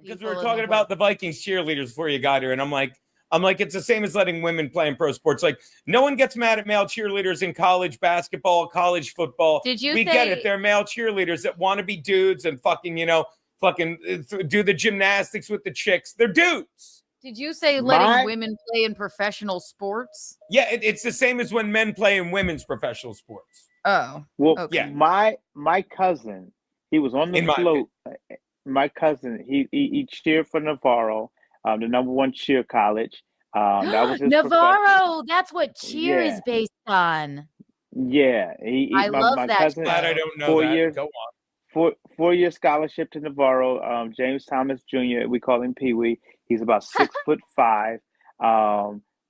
because we were talking about the Vikings cheerleaders before you got here, and I'm like, it's the same as letting women play in pro sports. Like, no one gets mad at male cheerleaders in college basketball, college football. We get it. They're male cheerleaders that want to be dudes and fucking do the gymnastics with the chicks. They're dudes. Did you say letting women play in professional sports? Yeah, it's the same as when men play in women's professional sports. Oh, well, okay. Yeah. My cousin, he was on the float. My cousin, he cheered for Navarro, the #1 cheer college. That was his Navarro. That's what cheer is based on. Yeah, I love my that. Cousin, glad I don't know that. Go on. 4-year scholarship to Navarro. James Thomas Jr. We call him Pee Wee. He's about 6'5".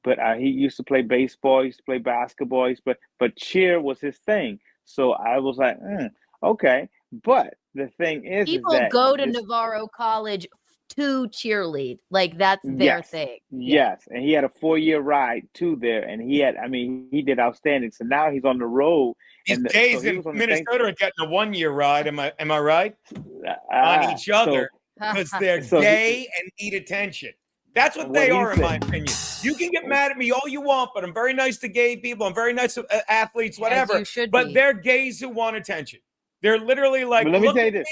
But he used to play baseball. He used to play basketball. But cheer was his thing. So I was like, okay. But the thing is, people go to Navarro College to cheerlead. Like that's their thing. Yes. And he had a 4-year ride to there. And he did outstanding. So now he's on the road. These gays in Minnesota are getting a 1-year ride. Am I right? On each other because they're gay and need attention. That's what they are, in my opinion. You can get mad at me all you want, but I'm very nice to gay people. I'm very nice to athletes, whatever. But they're gays who want attention. They're literally like, look at me.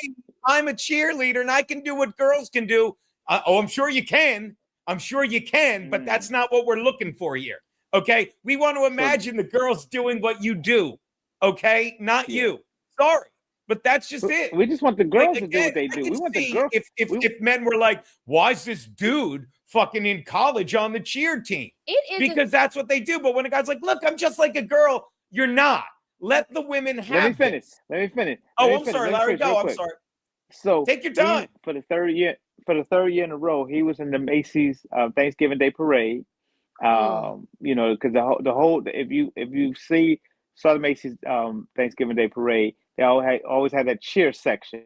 I'm a cheerleader and I can do what girls can do. I'm sure you can. But that's not what we're looking for here. Okay? We want to imagine the girls doing what you do. Okay? Not you. Sorry. But that's just it. We just want the girls to do what they do. We want the girls. If men were like, why is this dude fucking in college on the cheer team? Because that's what they do. But when a guy's like, look, I'm just like a girl, you're not. Let the women have Let me finish. I'm sorry, Larry. Go. I'm sorry. So take your time. For the third year in a row, he was in the Macy's Thanksgiving Day Parade. Because the whole if you saw the Macy's Thanksgiving Day Parade, they always had that cheer section.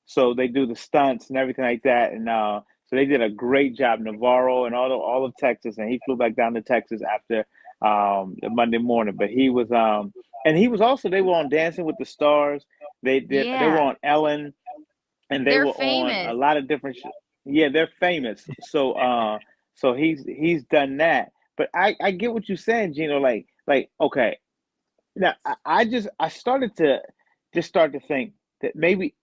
So they do the stunts and everything like that. And so they did a great job, Navarro and all of Texas. And he flew back down to Texas after the Monday morning. But he was and he was also, they were on Dancing with the Stars. They were on Ellen, and they were famous. On a lot of different shows. Yeah, they're famous. So so he's done that. But I get what you're saying, Geno. Like okay. Now I started to think that maybe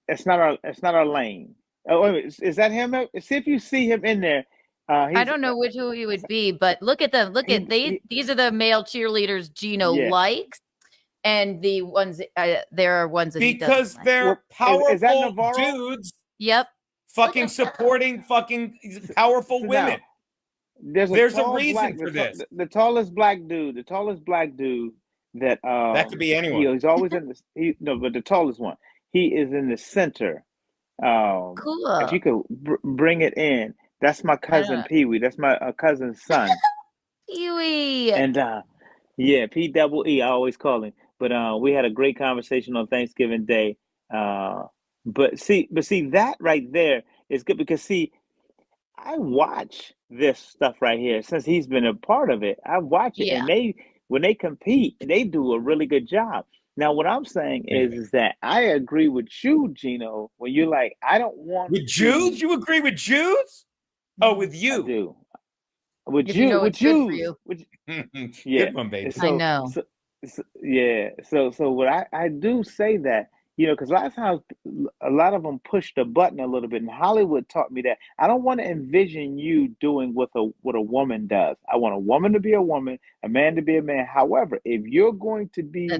it's not our lane. Oh, wait, is that him? See if you see him in there. I don't know who he would be, but look at them. These are the male cheerleaders Geno likes, and the ones there are ones that because they're powerful dudes. Yep. Fucking supporting fucking powerful women. There's a reason for this. The tallest black dude that could be anyone. He's always in but the tallest one. He is in the center. Cool. If you could bring it in, that's my cousin Pee Wee. That's my cousin's son. Pee Wee. And P-double-E, I always call him. But we had a great conversation on Thanksgiving Day. But see that right there is good because I watch this stuff right here since he's been a part of it. I watch it, and when they compete, they do a really good job. Now, what I'm saying is that I agree with you, Geno, when you're like, I don't want with Jews. You agree with Jews? Oh, with you? I do. With Jews. Yeah, good one, baby. I know. So what I do say that, because a lot of times a lot of them push the button a little bit, and Hollywood taught me that. I don't want to envision you doing what a woman does. I want a woman to be a woman, a man to be a man. However, if you're going to be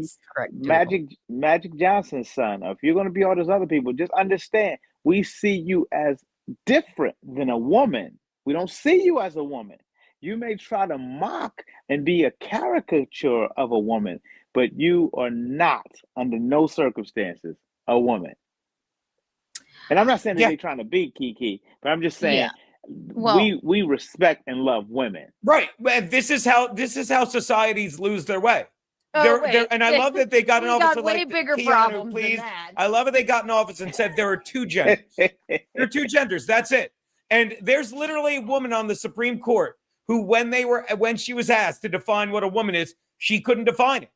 Magic Johnson's son, or if you're going to be all those other people, just understand we see you as different than a woman. We don't see you as a woman. You may try to mock and be a caricature of a woman, but you are not, under no circumstances, a woman. And I'm not saying that they're trying to be Kiki, but I'm just saying we respect and love women. Right. This is how societies lose their way. And I love that they got an office of like bigger Keanu, problems please. than that. I love that they got an office and said there are two genders. There are two genders. That's it. And there's literally a woman on the Supreme Court who, when she was asked to define what a woman is, she couldn't define it.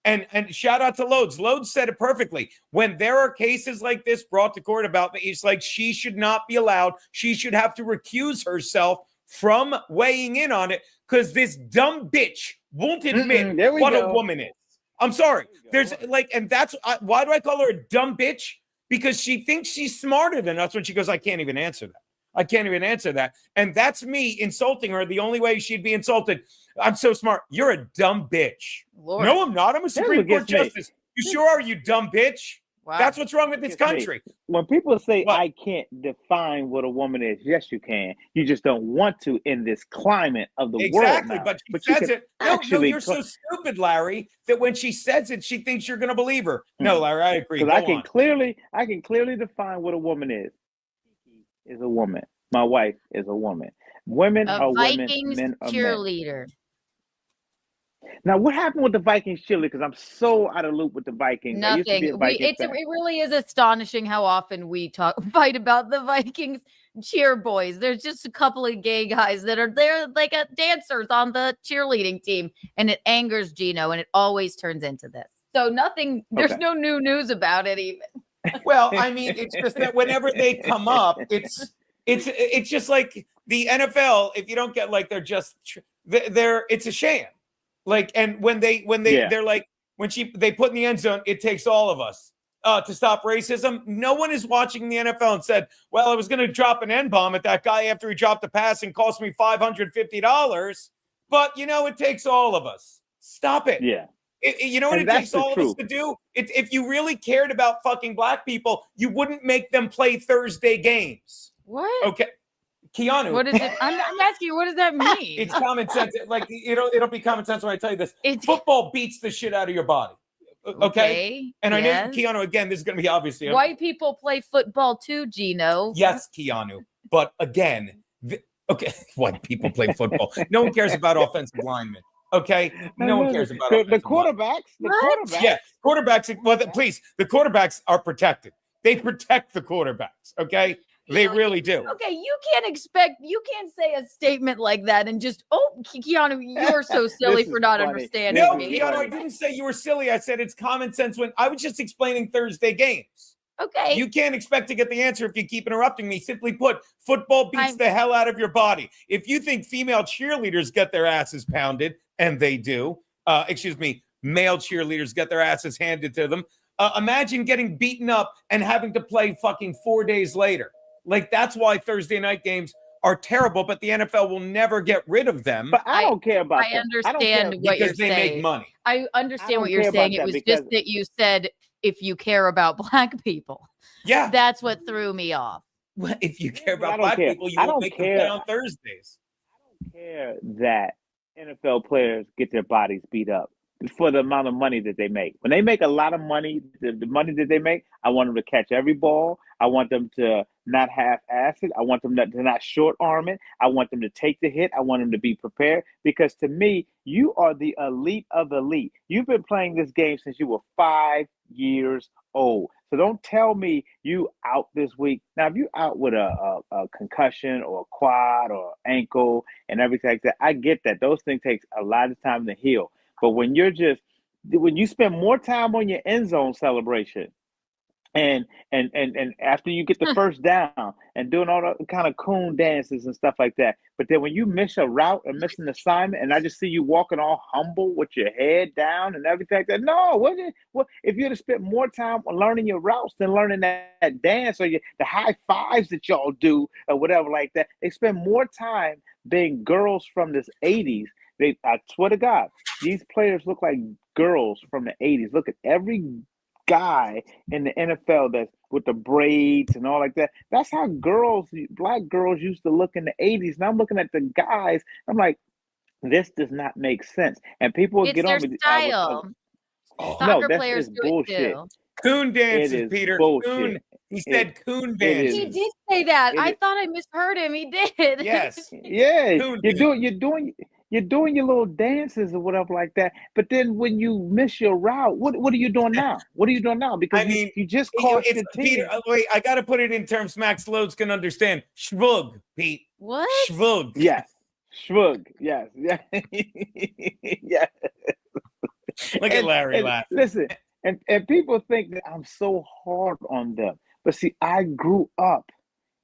And shout out to Loads. Loads said it perfectly. When there are cases like this brought to court about me, it's like she should not be allowed. She should have to recuse herself from weighing in on it because this dumb bitch won't admit what a woman is. I'm sorry. There's like, and that's why do I call her a dumb bitch? Because she thinks she's smarter than us when she goes, I can't even answer that. I can't even answer that. And that's me insulting her the only way she'd be insulted. I'm so smart. You're a dumb bitch. Lord. No, I'm not. I'm a Supreme Court justice. You sure are, you dumb bitch. Wow. That's what's wrong with this country. When people say, I can't define what a woman is, yes, you can. You just don't want to in this climate of the world now. Exactly, but she says it. No, you're so stupid, Larry, that when she says it, she thinks you're going to believe her. No, Larry, I agree. Because I can clearly define what a woman is. Kiki is a woman. My wife is a woman. Women are women. Men are cheerleader. Men. Now, what happened with the Vikings cheerleader? Because I'm so out of loop with the Vikings. Nothing. It really is astonishing how often we fight about the Vikings cheer boys. There's just a couple of gay guys that are there, like dancers on the cheerleading team, and it angers Geno, and it always turns into this. So nothing. There's no new news about it even. Well, I mean, it's just that whenever they come up, it's just like the NFL. If you don't get like it's a sham. Like, and when they're like, they put in the end zone, it takes all of us to stop racism. No one is watching the NFL and said, well, I was going to drop an N-bomb at that guy after he dropped the pass and cost me $550. But, it takes all of us. Stop it. Yeah. You know what it takes all of us to do? If you really cared about fucking black people, you wouldn't make them play Thursday games. What? Okay. Keanu. What is it? I'm asking you, what does that mean? It's common sense. Like, it'll be common sense when I tell you this. Football beats the shit out of your body. Okay? And I know, Keanu, again, this is going to be obvious. White people play football too, Geno. Yes, Keanu. But again, white people play football. No one cares about offensive linemen. Okay? No one cares about the quarterbacks. Yeah, quarterbacks. Well, please, the quarterbacks are protected. They protect the quarterbacks. Okay? They really do. Okay, you can't say a statement like that and just, Keanu, you're so silly for not understanding me. No, Keanu, I didn't say you were silly. I said it's common sense when I was just explaining Thursday games. Okay. You can't expect to get the answer if you keep interrupting me. Simply put, football beats the hell out of your body. If you think female cheerleaders get their asses pounded, and they do, male cheerleaders get their asses handed to them, imagine getting beaten up and having to play fucking 4 days later. Like, that's why Thursday night games are terrible, but the NFL will never get rid of them. But I don't care about that. I understand what you're saying. Because they make money. I understand what you're saying. It was just that you said, if you care about black people. Yeah. That's what threw me off. Well, if you care about black people, you won't make them play on Thursdays. I don't care that NFL players get their bodies beat up for the amount of money that they make. When they make a lot of money, the money that they make, I want them to catch every ball. I want them to not half-ass it. I want them to not short-arm it. I want them to take the hit. I want them to be prepared. Because to me, you are the elite of elite. You've been playing this game since you were 5 years old. So don't tell me you out this week. Now, if you out with a concussion or a quad or ankle and everything like that, I get that. Those things take a lot of time to heal. But when you spend more time on your end zone celebration and after you get the first down and doing all the kind of coon dances and stuff like that, but then when you miss a route or miss an assignment and I just see you walking all humble with your head down and everything like that, no, if you'd have spent more time on learning your routes than learning that dance or the high fives that y'all do or whatever like that, they spend more time being girls from this 80s. I swear to God, these players look like girls from the 80s. Look at every guy in the NFL that's with the braids and all like that. That's how black girls used to look in the 80s. And I'm looking at the guys. I'm like, this does not make sense. And people will get on me. Style. Soccer players do bullshit. It too. Coon dances, Peter. Coon. He said coon dances. He did say that. I thought I misheard him. He did. Yes. Yeah. You're doing your little dances or whatever like that. But then when you miss your route, what are you doing now? What are you doing now? Because you just cost your team. Peter, wait, I got to put it in terms Max Loads can understand. Shrug, Pete. What? Shrug. Yes. Shrug. Yes. Yeah. Yeah. Look at Larry laughing. Listen, and people think that I'm so hard on them. But see, I grew up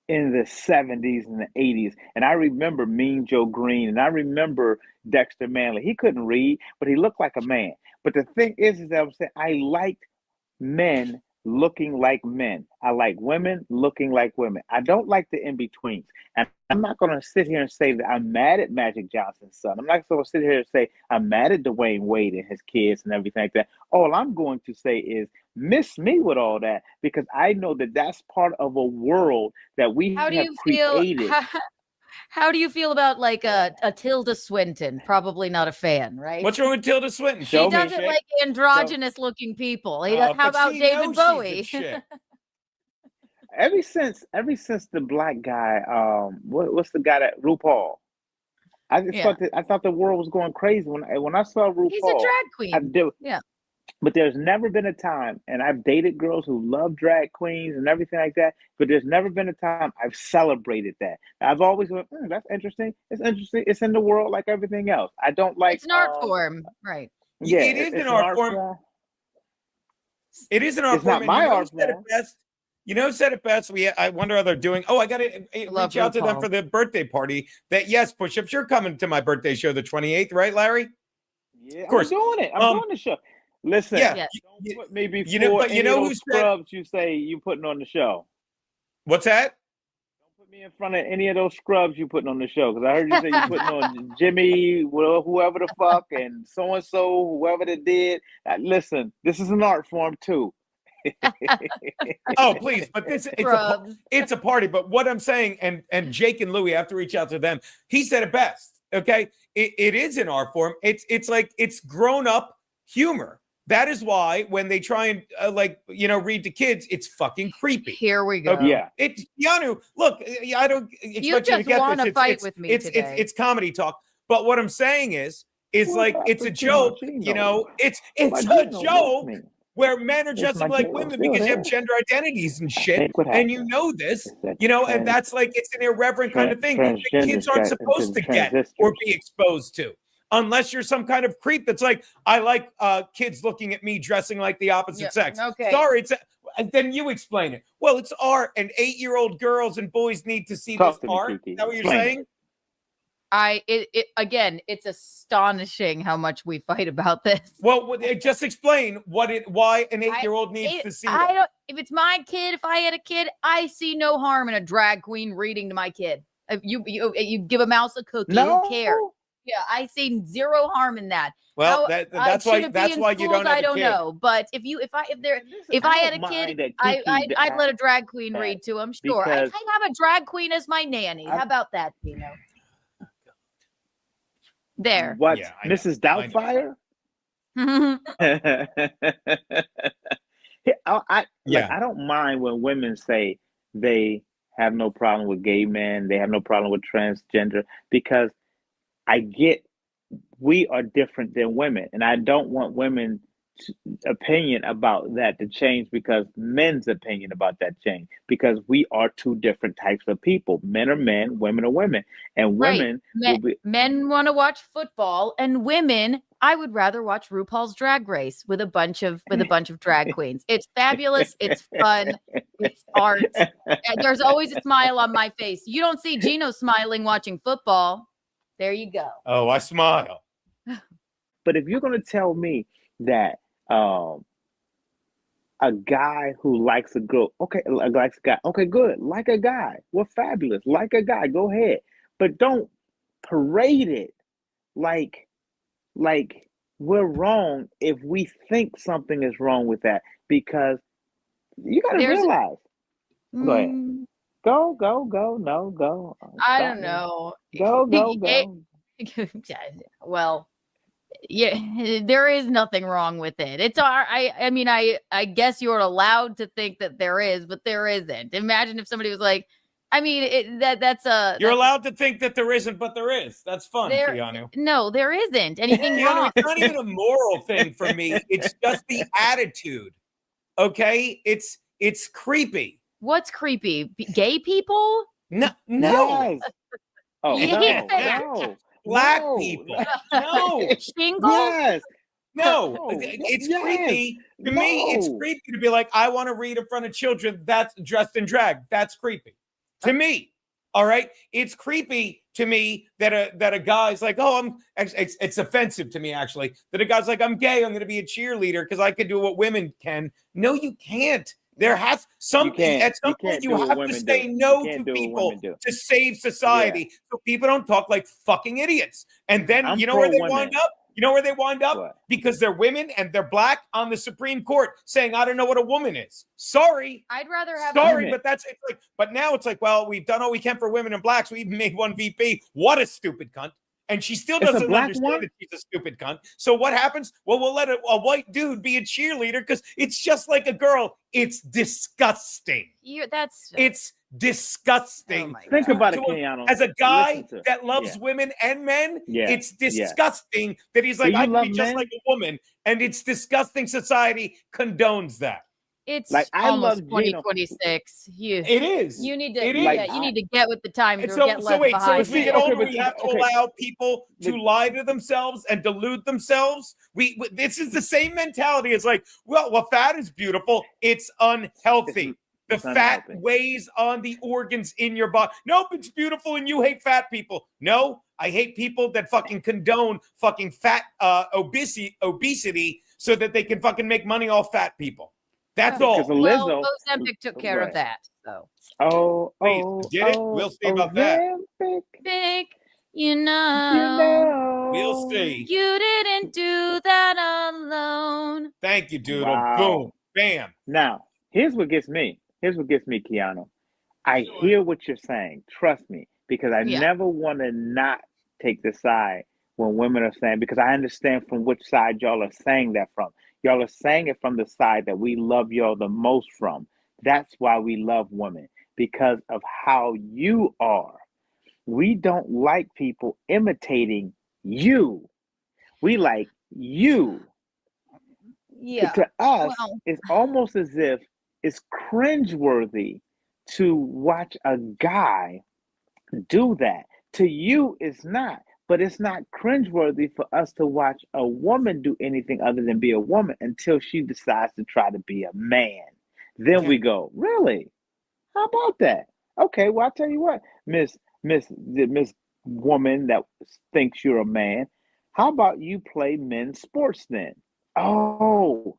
in the 70s and the 80s, and I remember Mean Joe Green, and I remember Dexter Manley. He couldn't read, but he looked like a man. But the thing is that I'm saying I liked men looking like men. I like women looking like women. I don't like the in-betweens. And I'm not going to sit here and say that I'm mad at Magic Johnson's son. I'm not going to sit here and say I'm mad at Dwayne Wade and his kids and everything like that. All I'm going to say is miss me with all that, because I know that that's part of a world that we have created. How do you feel about like a Tilda Swinton? Probably not a fan, right? What's wrong with Tilda Swinton? She doesn't like androgynous looking people. How about David Bowie? Ever since the black guy, what's the guy that RuPaul? I thought the world was going crazy when I saw RuPaul. He's a drag queen. But there's never been a time, and I've dated girls who love drag queens and everything like that, but there's never been a time I've celebrated that. I've always went, that's interesting. It's interesting. It's in the world like everything else. I don't like... It's an art form, right? Yeah, it is an art form. It is an art form. It's not my art form. You know, said it best. I wonder how they're doing. Oh, I got to reach out to them for the birthday party. Yes, push-ups. You're coming to my birthday show the 28th, right, Larry? Yeah, of course. I'm doing it. I'm doing the show. Listen, don't put me before any of those scrubs you say you putting on the show. What's that? Don't put me in front of any of those scrubs you putting on the show, because I heard you say you putting on Jimmy, whoever the fuck, and so-and-so, whoever that did. Listen, this is an art form too. Oh, please, but it's a party. But what I'm saying, and Jake and Louie have to reach out to them. He said it best. Okay, it is an art form. It's like it's grown up humor. That is why when they try and read to kids, it's fucking creepy. Here we go. Yeah, it's Keanu. Look, I don't expect you to get want this. To fight with me today. It's comedy talk. But what I'm saying is like it's a joke. You know, it's a joke where men are dressing like women because you have gender identities and shit, and you know this. You know, and that's like it's an irreverent kind of thing that kids aren't supposed to get or be exposed to. Unless you're some kind of creep that's like, I like kids looking at me dressing like the opposite sex. Okay. Sorry, then you explain it. Well, it's art, and 8-year-old girls and boys need to see this art. Is that what you're saying? Again, it's astonishing how much we fight about this. Well, just explain why an 8-year-old needs to see it. If it's my kid, if I had a kid, I see no harm in a drag queen reading to my kid. If you give a mouse a cookie, who cares? Yeah, I see zero harm in that. Well, that's why you don't have I don't know, but if I had a kid, I'd let a drag queen read to him. Sure, I'd have a drag queen as my nanny. How about that, Geno? There. What, yeah, Mrs. Doubtfire? I don't mind when women say they have no problem with gay men, they have no problem with transgender, because I get we are different than women, and I don't want women's opinion about that to change because men's opinion about that change, because we are two different types of people. Men are men, women are women, and women men want to watch football, and women, I would rather watch RuPaul's Drag Race with a bunch of drag queens. It's fabulous, it's fun, it's art, and there's always a smile on my face. You don't see Geno smiling watching football. There you go. Oh, I smile. But if you're going to tell me that a guy who likes a girl, likes a guy, okay, good, like a guy, we're fabulous, like a guy, go ahead. But don't parade it like we're wrong if we think something is wrong with that, because you got to realize. Go ahead. Go. No, go. I don't know. Go. Well, yeah, there is nothing wrong with it. It's I guess you're allowed to think that there is, but there isn't. Imagine if somebody was like, you're allowed to think that there isn't, but there is. That's fun, Keanu. No, there isn't anything wrong. It's not even a moral thing for me. It's just the attitude. Okay, it's creepy. What's creepy? Gay people? No. Yes. Oh, yeah. no. Black people. No. Shingles? Yes. No, it's creepy. To me, it's creepy to be like, I want to read in front of children that's dressed in drag. That's creepy. To me. All right. It's creepy to me that a guy's like, oh, it's offensive to me, actually, that a guy's like, I'm gay. I'm going to be a cheerleader because I can do what women can. No, you can't. There has at some point you have to say no to people to save society, so people don't talk like fucking idiots. And then you know where they wind up? You know where they wind up? What? Because they're women and they're black on the Supreme Court saying, I don't know what a woman is. Sorry. I'd rather have but it's like, but now it's like, well, we've done all we can for women and blacks. We even made one VP. What a stupid cunt. And she still doesn't understand that she's a stupid cunt. So what happens? Well, we'll let a white dude be a cheerleader because it's just like a girl. It's disgusting. It's disgusting. Think about it, Keanu. As a guy that loves women and men, it's disgusting that he's like, I can be just like a woman. And it's disgusting society condones that. It's like almost 2026. It is. You need to. You need to get with the times. So as we get older, we have to allow people to lie to themselves and delude themselves. This is the same mentality. It's like, well, fat is beautiful. It's unhealthy. The fat weighs on the organs in your body. Nope, it's beautiful, and you hate fat people. No, I hate people that fucking condone fucking fat obesity so that they can fucking make money off fat people. That's all. Well, Ozempic took care of that. So. Did it? We'll see about that. Big, you know. We'll see. You didn't do that alone. Thank you, Doodle. Wow. Boom. Bam. Now, here's what gets me. Keanu. I hear what you're saying. Trust me, because I never want to not take the side when women are saying, because I understand from which side y'all are saying that from. Y'all are saying it from the side that we love y'all the most from. That's why we love women, because of how you are. We don't like people imitating you. We like you. Yeah. To us, it's almost as if it's cringeworthy to watch a guy do that. To you, it's not. But it's not cringeworthy for us to watch a woman do anything other than be a woman until she decides to try to be a man. Then we go, really? How about that? Okay, well, I'll tell you what, Miss Woman that thinks you're a man, how about you play men's sports then? Oh.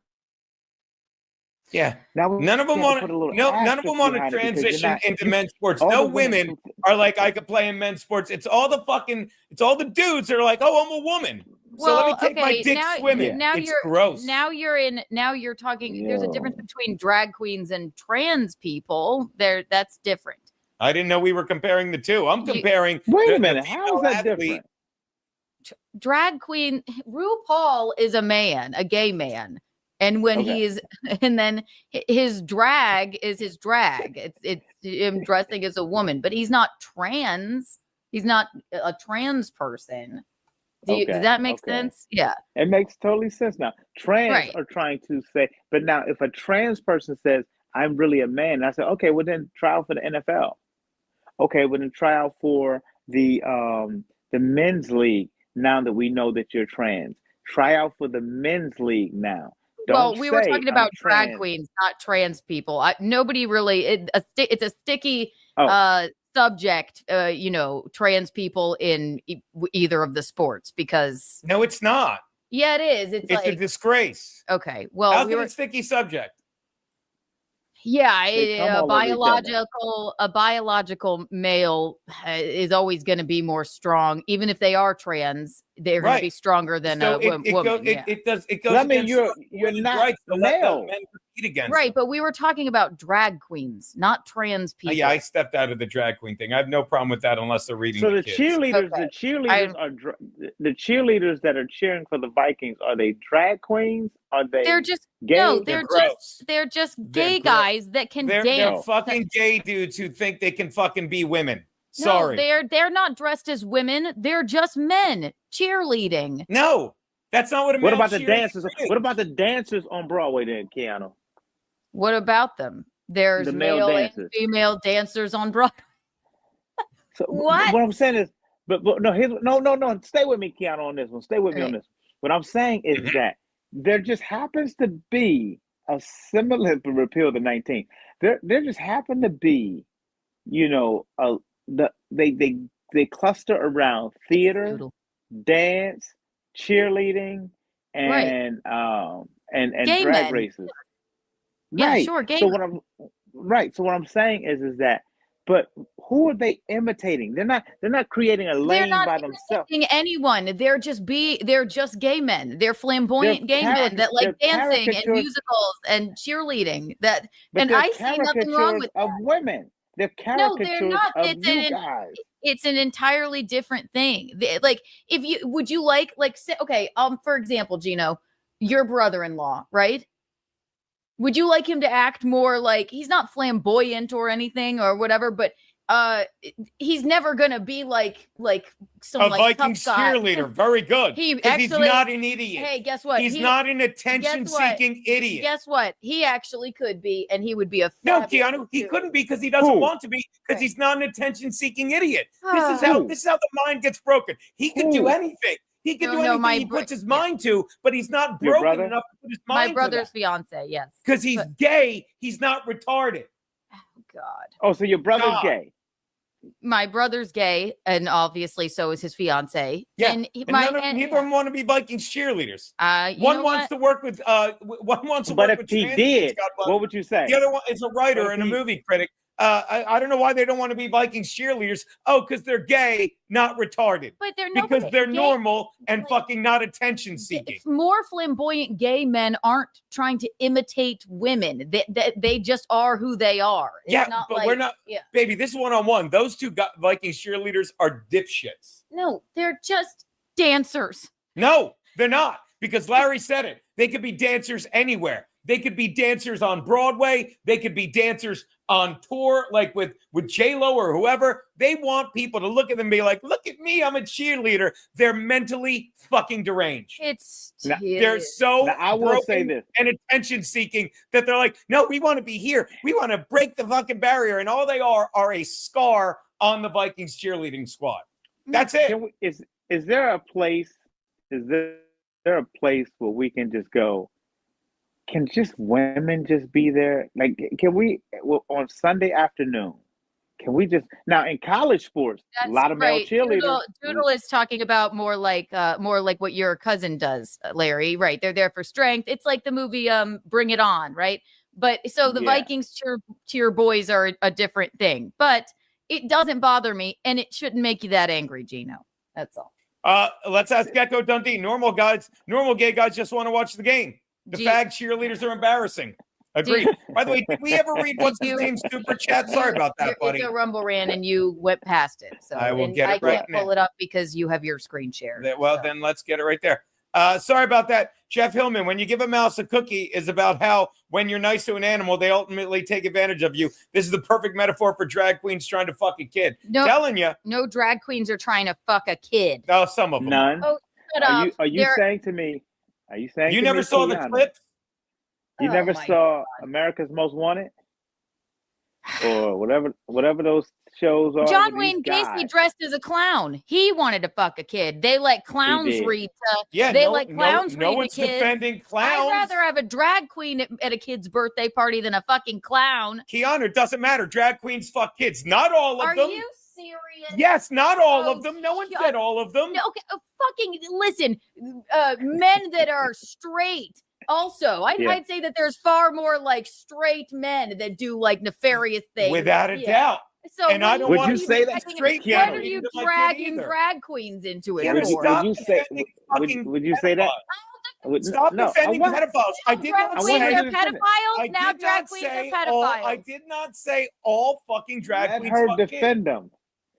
Yeah. Now none of them want to transition into men's sports. No women are like, I could play in men's sports. It's all the dudes that are like, oh, I'm a woman. So let me take my dick swimming. It's gross. Now you're talking. There's a difference between drag queens and trans people. That's different. I didn't know we were comparing the two. I'm comparing. Wait a minute. How is that different? Drag queen RuPaul is a man, a gay man. And when then his drag is his drag. It's him dressing as a woman, but he's not trans. He's not a trans person. Does that make sense? Yeah. It makes totally sense now. Trans are trying to say, but now if a trans person says, I'm really a man, I say, okay, well then try out for the NFL. Okay, well then try out for the men's league now that we know that you're trans. Try out for the men's league now. We were talking about drag queens, not trans people. Nobody really. It's a sticky subject. Trans people in either of the sports because no, it's not. Yeah, it is. It's like a disgrace. Okay, well, how's it a sticky subject? Yeah, a biological male is always going to be more strong, even if they are trans. They're going to be stronger than a woman. It goes. I mean, you're not male, right? But we were talking about drag queens, not trans people. Yeah, I stepped out of the drag queen thing. I have no problem with that unless they're reading. So the kids. cheerleaders, the cheerleaders that are cheering for the Vikings, are they drag queens? Are they? They're just gay? No, they're just gay guys that can dance. They're fucking gay dudes who think they can fucking be women. Sorry. No, they're not dressed as women. They're just men cheerleading. No, that's not what. What about the dancers? What about the dancers on Broadway then, Keanu? What about them? There's the male and female dancers on Broadway. So what I'm saying is, but no. Stay with me, Keanu, on this one. Stay with me on this. What I'm saying is that there just happens to be a similar repeal to 19. There just happen to be, they cluster around theater, dance, cheerleading, and gay drag men. races. Yeah, Right. sure. Gay So men. So what I'm saying is that, but who are they imitating? They're not creating a lane by themselves. Anyone. They're just gay men. They're flamboyant gay men that like dancing and musicals and cheerleading. I see nothing wrong with of women. They're caricatures of you guys. It's an entirely different thing. Like, would you say, okay, for example, Geno, your brother-in-law, right? Would you like him to act more like, he's not flamboyant or anything or whatever, but he's never gonna be like some Vikings cheerleader. Very good. Because he's not an idiot. Hey, guess what? He's not an attention-seeking idiot. Guess what? He actually could be, and he would be a no, Keanu. He couldn't be because he doesn't want to be, because he's not an attention-seeking idiot. This is how the mind gets broken. He could do anything. He can do anything he puts his mind to, but he's not broken enough to put his mind to. My brother's fiance, yes. Because he's gay, he's not retarded. Oh, God. Oh, so your brother's gay. My brother's gay, and obviously so is his fiance. Yeah, and neither of them want to be Vikings cheerleaders. One wants to work with. One wants to work with. But if he did, what would you say? The other one is a writer and a movie critic. I don't know why they don't want to be Vikings cheerleaders. Oh, because they're gay, not retarded. But because they're normal and fucking not attention seeking. More flamboyant gay men aren't trying to imitate women. They just are who they are. It's but we're not. Yeah. Baby, this is one-on-one. Those two Vikings cheerleaders are dipshits. No, they're just dancers. No, they're not. Because Larry said it. They could be dancers anywhere. They could be dancers on Broadway. They could be dancers on tour, like with J-Lo or whoever. They want people to look at them and be like, look at me, I'm a cheerleader. They're mentally fucking deranged. They're so I will say this. And attention seeking that they're like, no, we want to be here. We want to break the fucking barrier. And all they are a scar on the Vikings cheerleading squad. That's it. Is there a place where we can just go? Can just women just be there? Like, can we on Sunday afternoon? Can we just now in college sports? A lot of male cheerleaders. Doodle is talking about more like what your cousin does, Larry. Right? They're there for strength. It's like the movie Bring It On, right? But so the Vikings cheer boys are a different thing. But it doesn't bother me, and it shouldn't make you that angry, Geno. That's all. Let's ask Gecko Dundee. Normal gay guys just want to watch the game. The fag cheerleaders are embarrassing. Agreed. By the way, did we ever read what's his name's super chat? Sorry about that, buddy. It's a Rumble ran and you went past it. So I will get it right now. I can't pull it up because you have your screen share. Then let's get it right there. Sorry about that. Jeff Hillman, when you give a mouse a cookie is about how when you're nice to an animal, they ultimately take advantage of you. This is the perfect metaphor for drag queens trying to fuck a kid. No, telling you. No drag queens are trying to fuck a kid. No, some of them. None. Oh, shut up. Are you saying to me? Are you saying you never saw the clips? You never saw America's Most Wanted? Or whatever those shows are. John Wayne Gacy dressed as a clown. He wanted to fuck a kid. They let clowns read to no one's defending clowns. I'd rather have a drag queen at a kid's birthday party than a fucking clown. Keanu, it doesn't matter. Drag queens fuck kids. Not all of them. Are you serious? Yes, not all of them. No one said all of them. No, okay, fucking listen. Men that are straight. Also, I'd say that there's far more like straight men that do like nefarious things. Without a doubt. So and I don't would want you say that straight? What are you dragging drag queens into it for? Would you say that? Stop defending pedophiles. I did not say they're pedophiles. Now drag queens are pedophiles. I did not say all fucking drag queens. Let her defend them.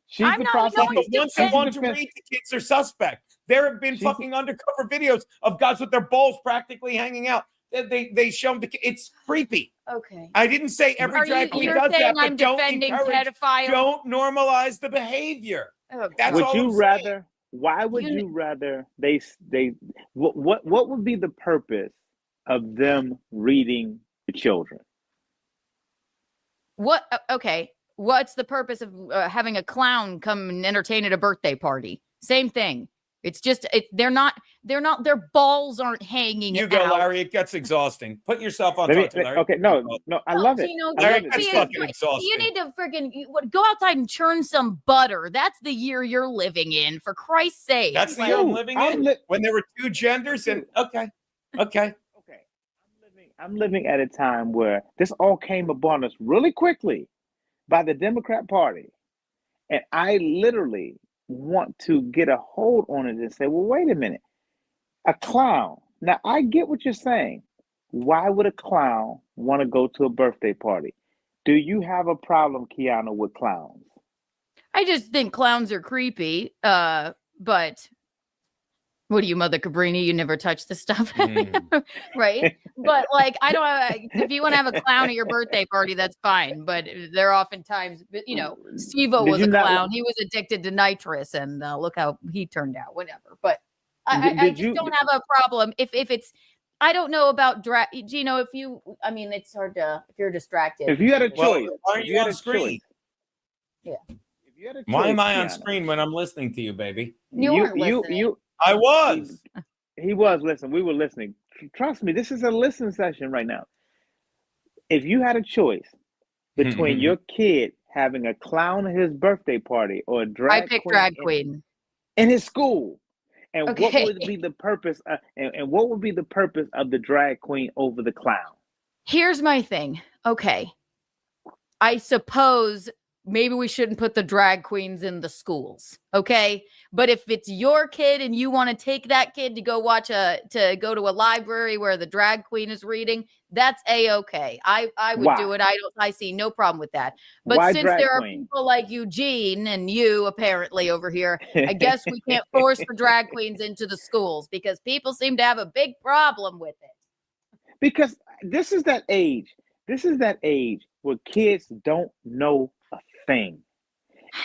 She's the prosecutor. The ones that want to read the kids are suspect. There have been fucking undercover videos of guys with their balls practically hanging out. They show them it's creepy. Okay. I didn't say every drag queen does that, but don't encourage, pedophiles. Don't normalize the behavior. Okay. That's all I'm saying. Why would you rather what would be the purpose of them reading to children? What? Okay. What's the purpose of having a clown come and entertain at a birthday party? Same thing. It's just they're not their balls aren't hanging. You go, out. Larry. It gets exhausting. Put yourself on top, Larry. Okay, no, I love it. Larry, that's fucking exhausting. You need to freaking go outside and churn some butter. That's the year you're living in, for Christ's sake. That's the year I'm living in. When there were two genders, and okay. I'm living at a time where this all came upon us really quickly by the Democrat Party. And I literally want to get a hold on it and say, well, wait a minute. A clown. Now, I get what you're saying. Why would a clown want to go to a birthday party? Do you have a problem, Kiana, with clowns? I just think clowns are creepy. But what are you, Mother Cabrini? You never touch the stuff, right? But like, I don't. If you want to have a clown at your birthday party, that's fine. But they're oftentimes, Steve-O was a clown. He was addicted to nitrous, and look how he turned out. Whatever. But I just don't have a problem if it's. I don't know about Geno. It's hard to if you're distracted. If you had a choice, why are you on screen? Yeah. If you had a choice, why am I on screen when I'm listening to you, baby? You weren't listening. I was. He was listening. We were listening. Trust me, this is a listen session right now. If you had a choice between your kid having a clown at his birthday party or a drag queen in his school, and what would be the purpose? And what would be the purpose of the drag queen over the clown? Here's my thing. Okay, I suppose maybe we shouldn't put the drag queens in the schools. Okay. But if it's your kid and you want to take that kid to go to a library where the drag queen is reading, that's A-okay. I would do it. I see no problem with that. But since there are people like Eugene and you apparently over here, I guess we can't force the drag queens into the schools because people seem to have a big problem with it. Because this is that age. This is that age where kids don't know a thing.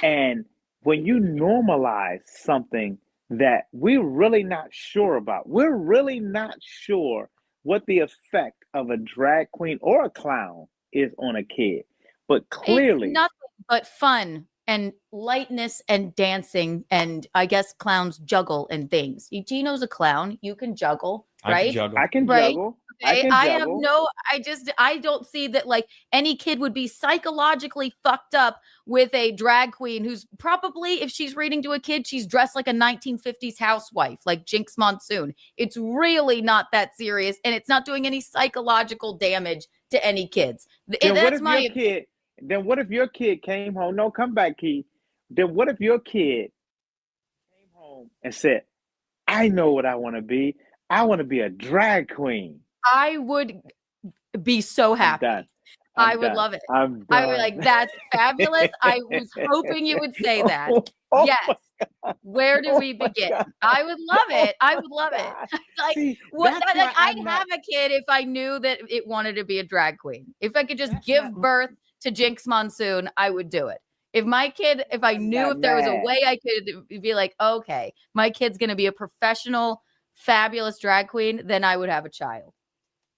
And when you normalize something that we're really not sure about, we're really not sure what the effect of a drag queen or a clown is on a kid. But clearly, it's nothing but fun and lightness and dancing. And I guess clowns juggle and things. Geno's a clown. You can juggle, right? I can juggle. Okay. I don't see that like any kid would be psychologically fucked up with a drag queen who's probably, if she's reading to a kid, she's dressed like a 1950s housewife, like Jinx Monsoon. It's really not that serious, and it's not doing any psychological damage to any kids. Then what if your kid came home? No, come back, Key. Then what if your kid came home and said, I know what I want to be. I want to be a drag queen. I would be so happy. I would love it. I would be like, that's fabulous. I was hoping you would say that. Yes. Where do we begin? I would love it. I would love it. I'd have a kid if I knew that it wanted to be a drag queen. If I could just give birth to Jinx Monsoon, I would do it. If I knew if there was a way I could be like, okay, my kid's going to be a professional, fabulous drag queen, then I would have a child.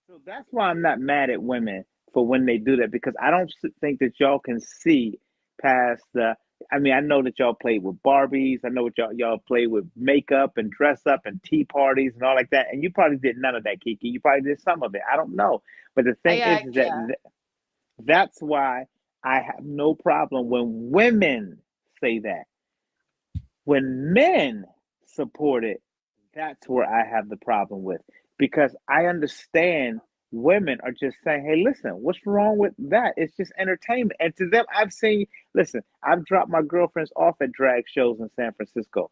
So that's why I'm not mad at women for when they do that, because I don't think that y'all can see past I know that y'all played with Barbies. I know what y'all played with makeup and dress up and tea parties and all like that. And you probably did none of that, Kiki. You probably did some of it. I don't know. But the thing is that that's why I have no problem when women say that. When men support it, that's where I have the problem with. Because I understand women are just saying, hey, listen, what's wrong with that? It's just entertainment. And to them, I've dropped my girlfriends off at drag shows in San Francisco.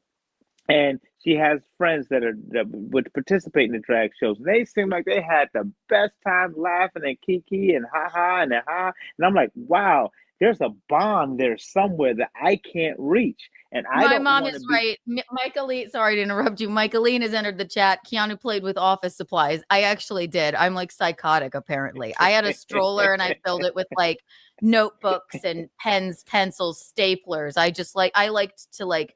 And she has friends that would participate in the drag shows. They seem like they had the best time laughing and kiki and ha-ha and ha. And I'm like, wow, there's a bond there somewhere that I can't reach. And my mom is right. Michaeline, sorry to interrupt you. Michaeline has entered the chat. Keanu played with office supplies. I actually did. I'm like psychotic, apparently. I had a stroller and I filled it with like notebooks and pens, pencils, staplers. I liked to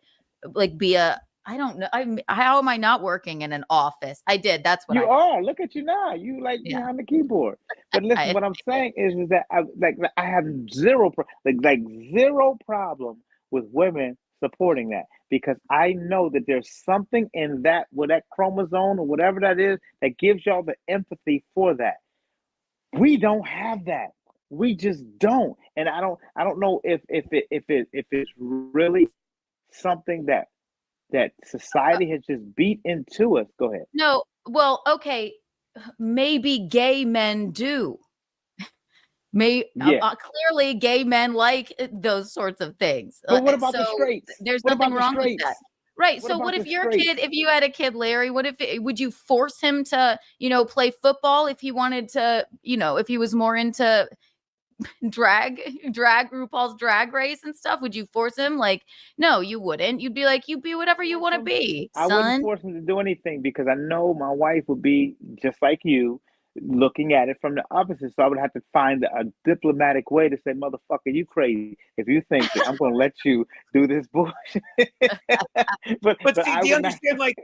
be I don't know. How am I not working in an office? I did. That's what you are. Look at you now. You behind the keyboard. But listen, what I'm saying is that I have zero problem with women supporting that, because I know that there's something in that, with that chromosome or whatever that is, that gives y'all the empathy for that. We don't have that. We just don't. And I don't know if it's really something that society has just beat into us. Go ahead. No, well, okay, maybe gay men do. Clearly gay men like those sorts of things. But what about the straights? There's nothing wrong with that. Right. So what if your kid, if you had a kid, Larry, would you force him to, play football if he wanted to, if he was more into drag RuPaul's Drag Race and stuff? Would you force him? Like, no, you wouldn't. You'd be like, you be whatever you want to be, son. I wouldn't force him to do anything because I know my wife would be just like you, looking at it from the opposite. So I would have to find a diplomatic way to say, motherfucker, you crazy if you think that I'm going to let you do this bullshit. but see, do you understand? Like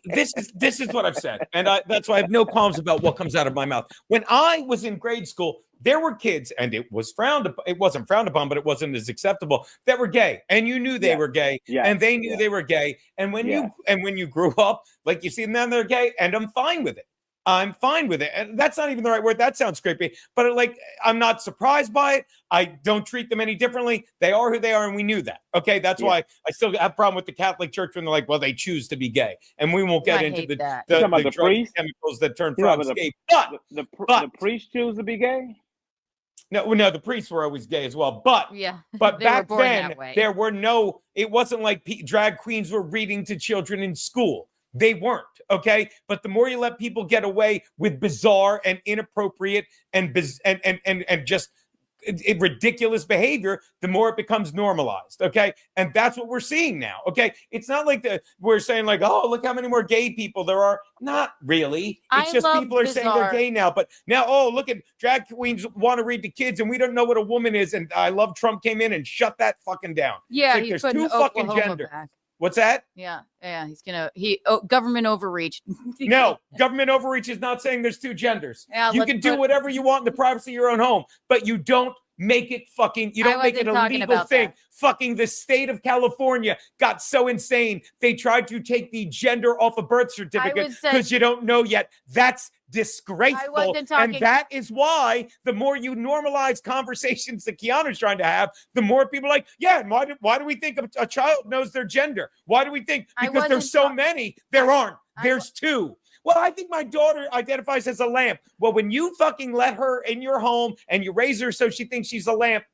this is what I've said, and that's why I have no qualms about what comes out of my mouth. When I was in grade school, there were kids, and it wasn't frowned upon, but it wasn't as acceptable, that were gay, and you knew they were gay, and they knew they were gay. And when you grew up, like you see them, they're gay, and I'm fine with it. I'm fine with it. And that's not even the right word. That sounds creepy. But I'm not surprised by it. I don't treat them any differently. They are who they are, and we knew that. Okay, that's why I still have a problem with the Catholic Church when they're like, well, they choose to be gay. And we won't get into the drug chemicals that turn frogs gay. But the priests choose to be gay? No, the priests were always gay as well. But back then, there were it wasn't like drag queens were reading to children in school. They weren't, okay? But the more you let people get away with bizarre and inappropriate and just ridiculous behavior, the more it becomes normalized, okay? And that's what we're seeing now, okay? It's not like we're saying like, oh, look how many more gay people there are. Not really. It's just people are saying they're gay now. But now, oh, look at drag queens want to read to kids, and we don't know what a woman is. And I love Trump came in and shut that fucking down. Yeah, there's two fucking genders. What's that? Yeah. Government overreach. No, government overreach is not saying there's two genders. Yeah, you can do whatever you want in the privacy of your own home, but you don't make it you don't make it a legal thing. Fucking the state of California got so insane. They tried to take the gender off a birth certificate because you don't know yet. That's disgraceful. And that is why the more you normalize conversations that Keanu's trying to have, the more people are like, yeah, and why do we think a child knows their gender? Why do we think? Because there's so many. There aren't. There's two. Well, I think my daughter identifies as a lamp. Well, when you fucking let her in your home and you raise her so she thinks she's a lamp,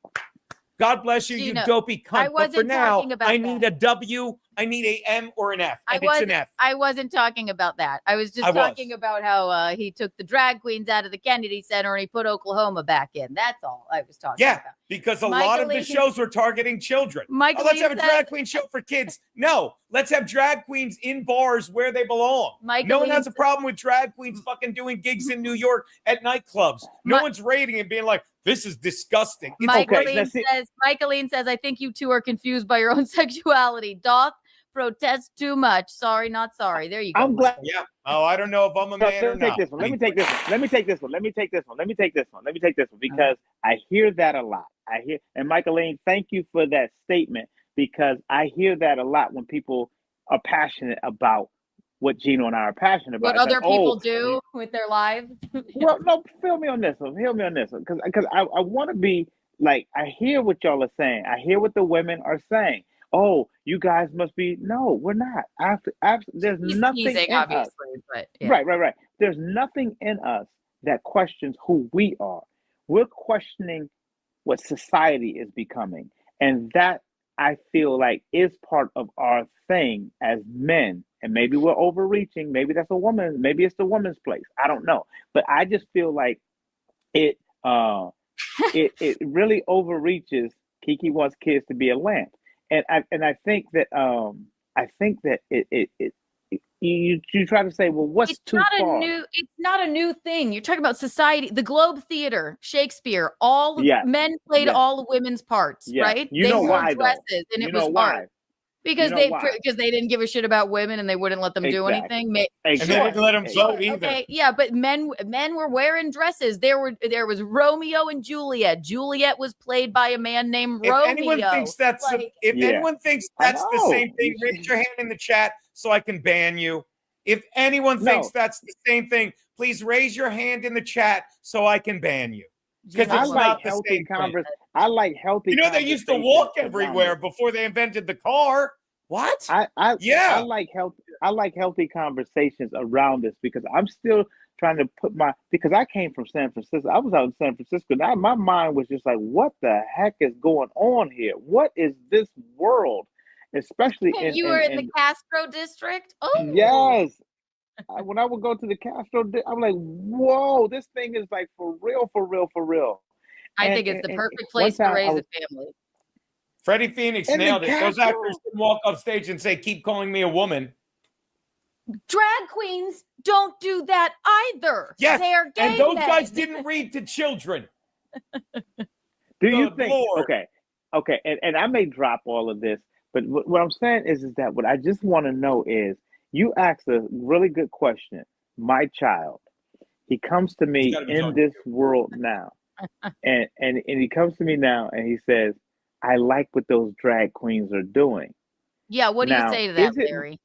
God bless you, you dopey cunt. But for now, I need a W, I need a M or an F, and it's an F. I wasn't talking about that. I was just talking about how he took the drag queens out of the Kennedy Center and he put Oklahoma back in. That's all I was talking about. Yeah, because a lot of the shows were targeting children. Let's have a drag queen show for kids. No, let's have drag queens in bars where they belong. No one has a problem with drag queens fucking doing gigs in New York at nightclubs. No one's rating it being like, this is disgusting. Michaeline says, I think you two are confused by your own sexuality. Doth protest too much. Sorry, not sorry. There you go. I'm glad. Yeah. Oh, I don't know if I'm a man or not. Let me take this one because I hear that a lot. And Michaeline, thank you for that statement because I hear that a lot when people are passionate about what Geno and I are passionate about. What other people do with their lives. Well, no, feel me on this one. Because I want to be like, I hear what y'all are saying. I hear what the women are saying. Oh, you guys must be. No, we're not. There's nothing in us. But, yeah. Right. There's nothing in us that questions who we are. We're questioning what society is becoming. And that, I feel like, is part of our thing as men. And maybe we're overreaching. Maybe that's a woman. Maybe it's the woman's place. I don't know. But I just feel like it really overreaches. Kiki wants kids to be a lamp. And I think that you try to say, well, what's too far? It's not a new thing. You're talking about society, the Globe Theater, Shakespeare. Men played all the women's parts, right? You know why? Dresses, and it was art. Because they didn't give a shit about women and they wouldn't let them do anything. And they didn't let them vote either. Okay, yeah, but men were wearing dresses. There was Romeo and Juliet. Juliet was played by a man named Romeo. Anyone thinks that's anyone thinks that's the same thing, raise your hand in the chat so I can ban you. If anyone thinks that's the same thing, please raise your hand in the chat so I can ban you. Because it's not the same thing. I like healthy. You know, they used to walk everywhere before they invented the car. What? I like healthy conversations around this because I'm still trying to because I came from San Francisco. I was out in San Francisco. Now my mind was just like, what the heck is going on here? What is this world? Especially you were in the Castro district. Oh yes. When I would go to the Castro, I'm like, whoa, this thing is like for real. I think it's the perfect place to raise a family. Freddie Phoenix nailed it. Those actors can walk off stage and say, keep calling me a woman. Drag queens don't do that either. Yes, they're gay and those men. guys didn't read to children. Do you think? Okay, and I may drop all of this, but what I'm saying is that what I just want to know is, you asked a really good question. My child, he comes to me in this world now, and he comes to me now, and he says, I like what those drag queens are doing. Yeah, what do you say to that, Larry?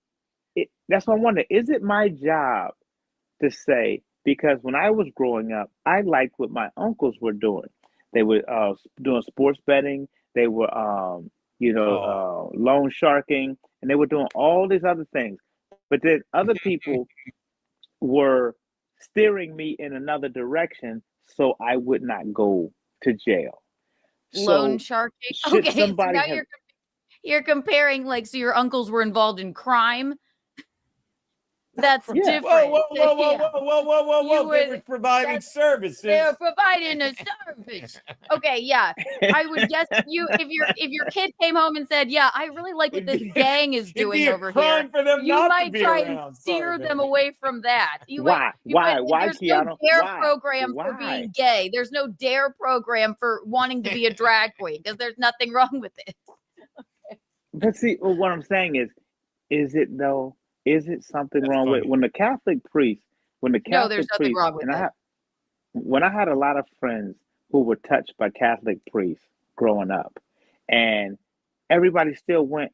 That's what I wonder. Is it my job to say, because when I was growing up, I liked what my uncles were doing. They were doing sports betting. They were, loan sharking, and they were doing all these other things. But then other people were steering me in another direction so I would not go to jail. Loan sharking? Okay, so now you're comparing, like, so your uncles were involved in crime? That's different. Whoa. They were providing services. They were providing a service. Okay, yeah. I would guess if your kid came home and said, yeah, I really like what this gang is doing over here, you might try and steer them away from that. Why? There's no DARE program for being gay. There's no DARE program for wanting to be a drag queen because there's nothing wrong with it. Okay. But see, what I'm saying is it though? Is it something wrong with when the Catholic priest? No, there's nothing wrong with that. When I had a lot of friends who were touched by Catholic priests growing up, and everybody still went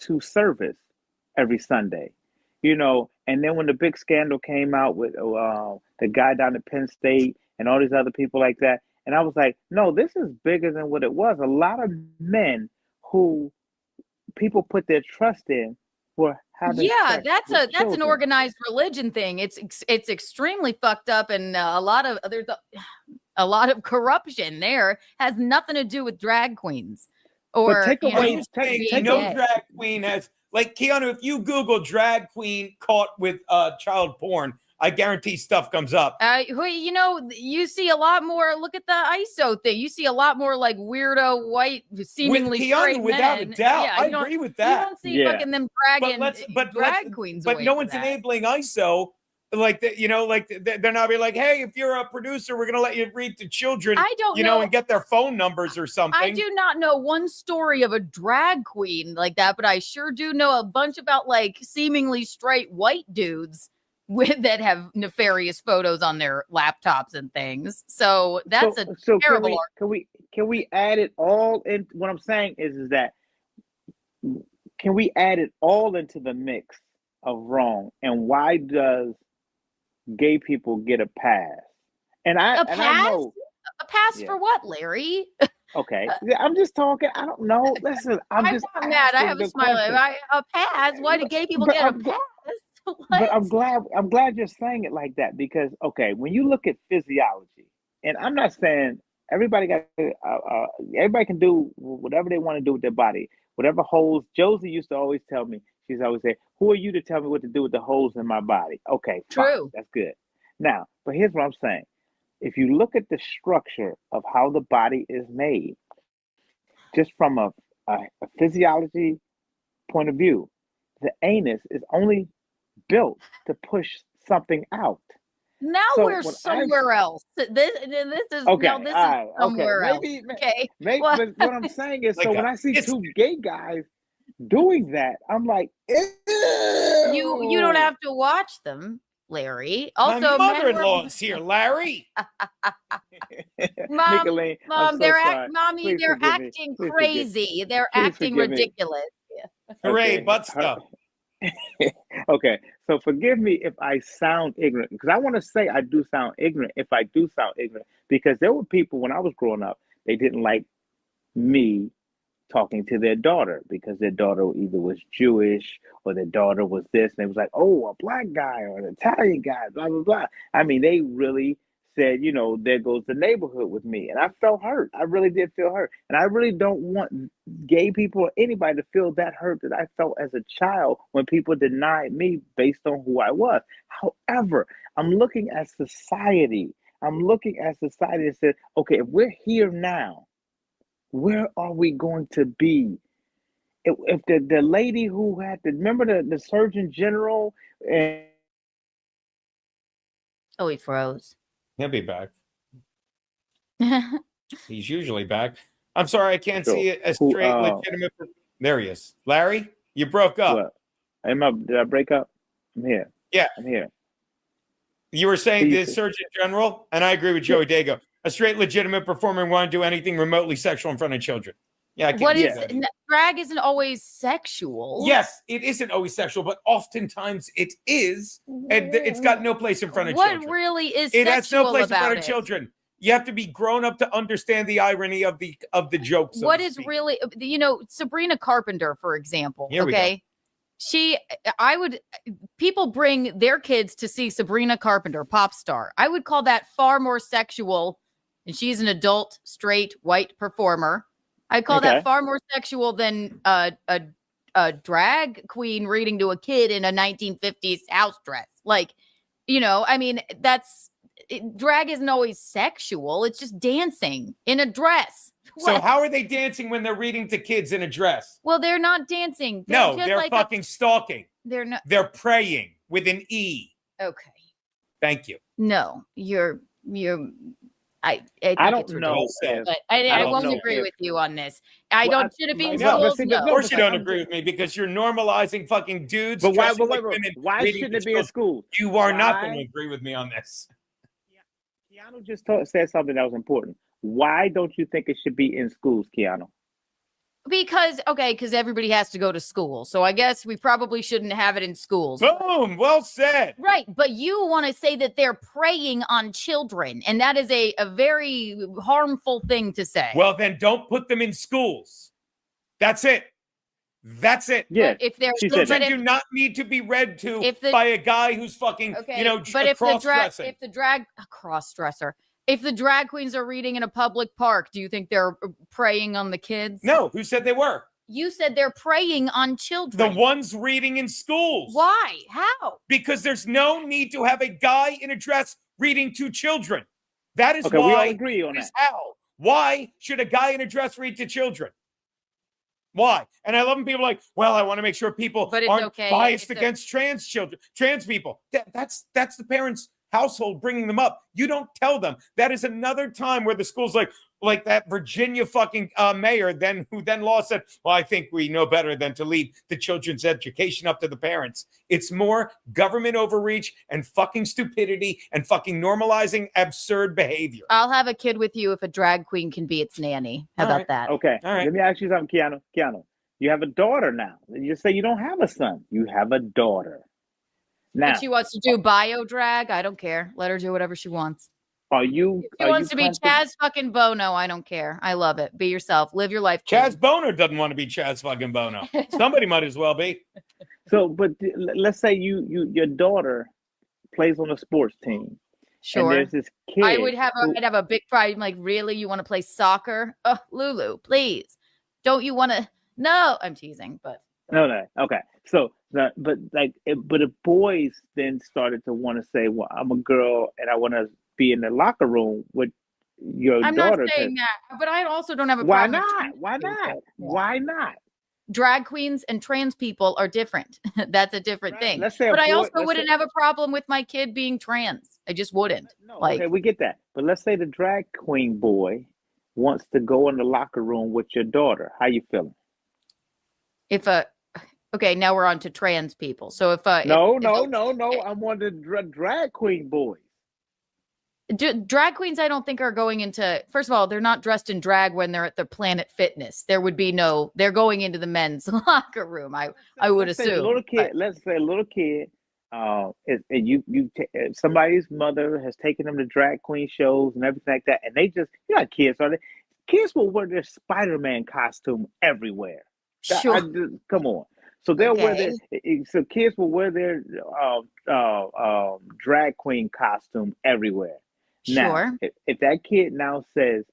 to service every Sunday, and then when the big scandal came out with the guy down at Penn State and all these other people like that, and I was like, no, this is bigger than what it was. A lot of men who people put their trust in were that's an organized religion thing. It's extremely fucked up, and there's a lot of corruption there. Has nothing to do with drag queens or no drag queen has, like, Keanu, if you Google drag queen caught with child porn, I guarantee stuff comes up. You see a lot more. Look at the ISO thing. You see a lot more like weirdo white, seemingly with Keanu, straight without men. a doubt. I agree with that. You don't see fucking them dragging drag queens. But no one's enabling ISO. Like they're not be like, hey, if you're a producer, we're gonna let you read to children. I don't know, and get their phone numbers or something. I do not know one story of a drag queen like that, but I sure do know a bunch about like seemingly straight white dudes that have nefarious photos on their laptops and things. So that's terrible. Can we add it all in? What I'm saying is that can we add it all into the mix of wrong? And why does gay people get a pass? I know a pass for what, Larry? Okay, I'm just talking. I don't know. Listen, I'm not mad. I have a smile. A pass? Why do gay people get a pass? But I'm glad you're saying it like that, because when you look at physiology, and I'm not saying everybody can do whatever they want to do with their body, whatever holes. Josie used to always tell me, she's always say, who are you to tell me what to do with the holes in my body? Okay, true. Fine, that's good. Now, but here's what I'm saying. If you look at the structure of how the body is made, just from a physiology point of view, the anus is only built to push something out. Now we're somewhere else. This is somewhere else. Maybe, but what I'm saying is, so when I see two gay guys, doing that. I'm like, ew. You don't have to watch them, Larry. Also, my mother-in-law is here, Larry. Mom, Nicolene, Mom, Mommy, they're forgive me. acting Please crazy. They're Please acting forgive me. ridiculous. Hooray, Okay. butt stuff. Okay, so forgive me if I sound ignorant, because I want to say I do sound ignorant if I do sound ignorant, because there were people when I was growing up, they didn't like me talking to their daughter because their daughter either was Jewish or their daughter was this, and it was like, oh, a black guy or an Italian guy, blah, blah, blah. I mean, they really said, you know, there goes the neighborhood with me. And I felt hurt. I really did feel hurt. And I really don't want gay people or anybody to feel that hurt that I felt as a child when people denied me based on who I was. However, I'm looking at society. And said, okay, if we're here now, where are we going to be? If the lady who had to, remember the Surgeon General? And Oh, he froze. He'll be back. He's usually back. I'm sorry, I can't see a straight, legitimate. There he is. Larry, you broke up. What? Did I break up? I'm here. Yeah. I'm here. You were saying the Surgeon General, and I agree with Joey Dago. A straight, legitimate performer won't do anything remotely sexual in front of children. Yeah, I can't drag isn't always sexual. Yes, it isn't always sexual, but oftentimes it is, and it's got no place in front of children. What really is it sexual has no place in front of it? children. You have to be grown up to understand the irony of the joke. So what is really, you know, Sabrina Carpenter, for example. Here okay, people bring their kids to see Sabrina Carpenter, pop star. I would call that far more sexual, and she's an adult, straight, white performer. I call that far more sexual than a drag queen reading to a kid in a 1950s house dress. Like, you know, I mean, drag isn't always sexual. It's just dancing in a dress. So how are they dancing when they're reading to kids in a dress? Well, they're not dancing. They're fucking stalking. They're not. They're praying with an E. Okay. Thank you. No, I don't know. I won't agree with you on this. Should it be in schools? Of course you don't agree with me because you're normalizing fucking dudes. But why shouldn't it be in school? You are not going to agree with me on this. Keanu just said something that was important. Why don't you think it should be in schools, Keanu? Because everybody has to go to school. So I guess we probably shouldn't have it in schools. Boom, well said. Right, but you want to say that they're preying on children, and that is a very harmful thing to say. Well, then don't put them in schools. That's it. Yeah. But if they're children do not need to be read to by a guy who's fucking, but if If the drag queens are reading in a public park, do you think they're preying on the kids? No. Who said they were? You said they're preying on children. The ones reading in schools. Why? How? Because there's no need to have a guy in a dress reading to children. That is why. We all agree on that. How? Why should a guy in a dress read to children? Why? And I love when people are like, well, I want to make sure people aren't biased against trans people. That's the parents' household bringing them up. You don't tell them. That is another time where the school's like that Virginia fucking mayor who then law said, well, I think we know better than to leave the children's education up to the parents. It's more government overreach and fucking stupidity and fucking normalizing absurd behavior. I'll have a kid with you if a drag queen can be its nanny. How about that? Okay. All right. Let me ask you something, Keanu. You have a daughter now. You say you don't have a son. You have a daughter. Now, if she wants to do bio drag, I don't care. Let her do whatever she wants. If she wants to be Chaz fucking Bono, I don't care. I love it. Be yourself. Live your life. Chaz Bono doesn't want to be Chaz fucking Bono. Somebody might as well be. So, but let's say your daughter plays on a sports team. Sure. And there's this kid. I'd have a big pride. I'm like, really? You want to play soccer? Oh, Lulu, please. Don't you want to? No, I'm teasing, but. No. Okay. So, but if boys then started to want to say, well, I'm a girl and I want to be in the locker room with your daughter. I'm not saying that, but I also don't have a problem. Why not? Drag queens and trans people are different. That's a different thing. But I also wouldn't have a problem with my kid being trans. I just wouldn't. Okay, we get that. But let's say the drag queen boy wants to go in the locker room with your daughter. How you feeling? Okay, now we're on to trans people. So if no, I'm one of the drag queen boys. Drag queens, I don't think are going into. First of all, they're not dressed in drag when they're at the Planet Fitness. There would be no. They're going into the men's locker room. I would assume. Let's say a little kid. Somebody's mother has taken them to drag queen shows and everything like that, and they just kids are they? Kids will wear their Spider-Man costume everywhere. Sure. Come on. So they'll wear their. So kids will wear their drag queen costume everywhere. Sure. Now, if that kid now says,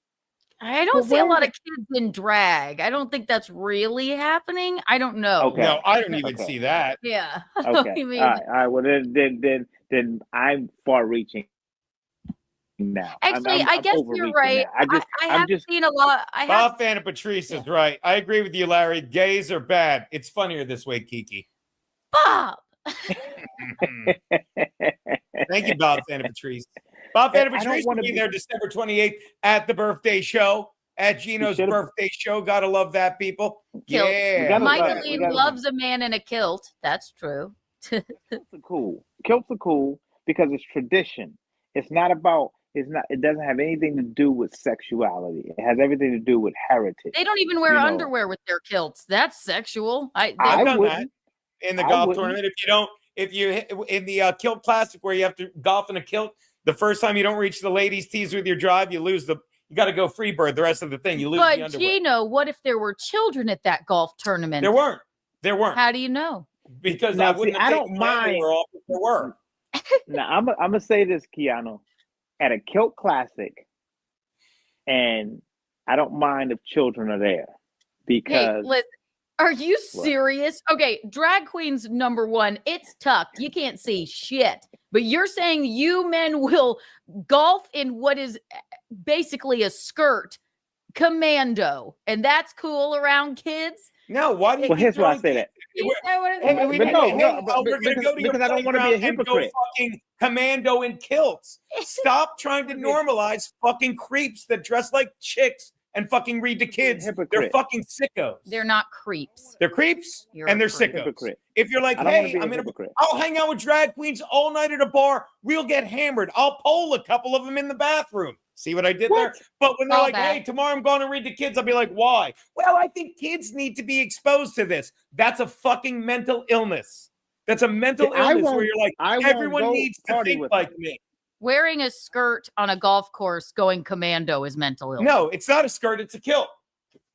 I don't see a lot of kids in drag. I don't think that's really happening. I don't know. Okay. No, I don't even see that. Yeah. Okay. All right. Well, then I'm far-reaching now. Actually, I guess you're right. I haven't seen a lot. Bob Fan and Patrice is right. I agree with you, Larry. Gays are bad. It's funnier this way, Kiki. Bob. Thank you, Bob Fan and Patrice. Bob Fan and Patrice will be there December 28th at the birthday show, at Geno's birthday show. Gotta love that, people. Kilt. Yeah. Michaeline loves a man in a kilt. That's true. Kilts are cool. Kilts are cool because it's tradition. It's not about. It doesn't have anything to do with sexuality. It has everything to do with heritage. They don't even wear underwear with their kilts. That's sexual. I've done that in the golf tournament. If you in the kilt classic where you have to golf in a kilt, the first time you don't reach the ladies' tees with your drive, you lose you got to go free bird the rest of the thing. You lose the underwear. But Geno, what if there were children at that golf tournament? There weren't. How do you know? Because I don't mind. If there were. Now I'm gonna say this, Keanu. At a kilt classic, and I don't mind if children are there because. Hey, listen, are you serious? What? Okay, drag queens number one. It's tucked. You can't see shit. But you're saying you men will golf in what is basically a skirt, commando, and that's cool around kids? No, why do you? Well, here's why I say that. We're going to go to your because I don't want to be a hypocrite. Go fucking commando in kilts. Stop trying to normalize fucking creeps that dress like chicks and fucking read to kids. They're fucking sickos. They're not creeps. They're creeps and they're sickos. Hypocrite. If you're like, hey, I'll hang out with drag queens all night at a bar. We'll get hammered. I'll pole a couple of them in the bathroom. See what I did there? But when they're like, hey, tomorrow I'm going to read to kids, I'll be like, why? Well, I think kids need to be exposed to this. That's a fucking mental illness. That's a mental illness where you're like, everyone needs to think like me. Wearing a skirt on a golf course going commando is mental illness. No, it's not a skirt, it's a kilt.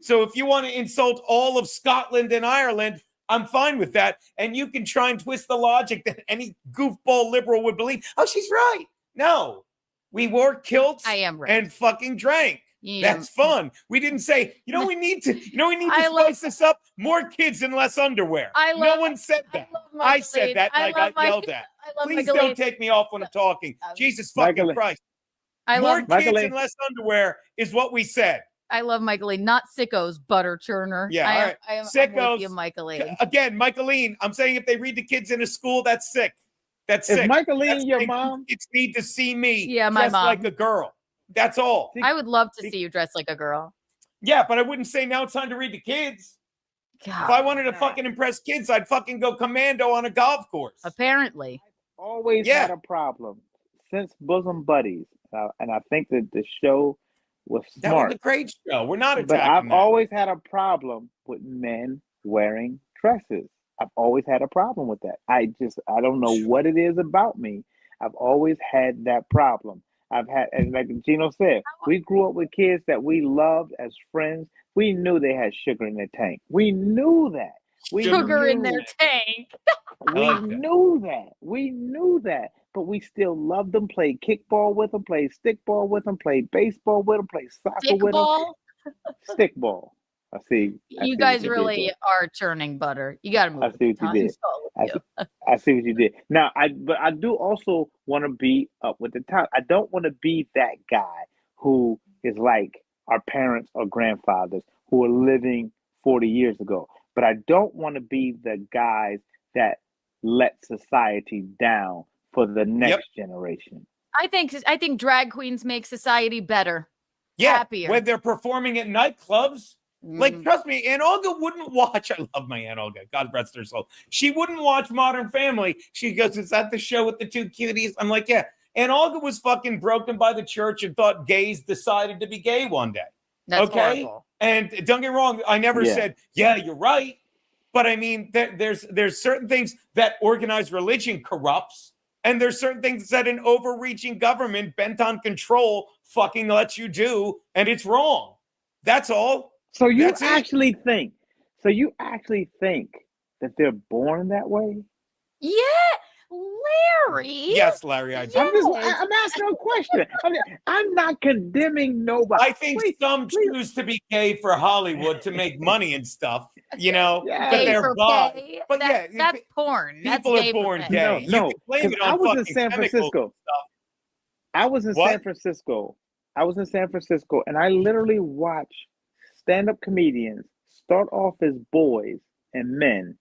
So if you want to insult all of Scotland and Ireland, I'm fine with that. And you can try and twist the logic that any goofball liberal would believe. Oh, she's right. No. We wore kilts and fucking drank. Yeah. That's fun. We didn't say, we need to spice this up. More kids and less underwear. No one said that. I said that and I got yelled at. Please don't take me off when I'm talking. Jesus fucking Christ. More kids and less underwear is what we said. I love Michaeline, not sickos, butter churner. Yeah, I am sickos. With you, Michaeline. Again, Michaeline, I'm saying if they read the kids in a school, that's sick. That's sick. Is Michaeline your mom? Kids need to see me my mom. Like a girl. That's all. I would love to see you dressed like a girl. Yeah, but I wouldn't say now it's time to read to kids. God. If I wanted to fucking impress kids, I'd fucking go commando on a golf course. Apparently. I've always had a problem since Bosom Buddies. And I think that the show was smart. That was a great show. We're not attacking But I've always had a problem with men wearing dresses. I've always had a problem with that. I don't know what it is about me. I've always had that problem. And like Geno said, we grew up with kids that we loved as friends. We knew they had sugar in their tank. We knew that. Sugar in their tank. We knew that. But we still loved them, played kickball with them, played stickball with them, played baseball with them, played soccer with them. Stickball. I see. You guys really are churning butter. You got to move. I see what you did. I see what you did. Now, but I do also want to be up with the top. I don't want to be that guy who is like our parents or grandfathers who were living 40 years ago. But I don't want to be the guys that let society down for the next generation. I think drag queens make society better. Yeah, happier. when they're performing at nightclubs. Like, trust me, Aunt Olga wouldn't watch. I love my Aunt Olga. God rest her soul. She wouldn't watch Modern Family. She goes, "Is that the show with the two cuties?" I'm like, yeah. Aunt Olga was fucking broken by the church and thought gays decided to be gay one day. That's horrible. And don't get me wrong, I never said, yeah, you're right. But I mean, there's certain things that organized religion corrupts. And there's certain things that an overreaching government bent on control fucking lets you do. And it's wrong. That's all. So you actually think that they're born that way? Yeah, Larry. Yes, Larry, I do. I'm asking a question. I'm not condemning nobody. I think some choose to be gay for Hollywood to make money and stuff, you know. Yeah. But Gay they're for bi. gay. But That's porn. People are born gay. No, you can blame it on I was in fucking San Francisco. I was in San Francisco. And I literally watched stand-up comedians start off as boys and men.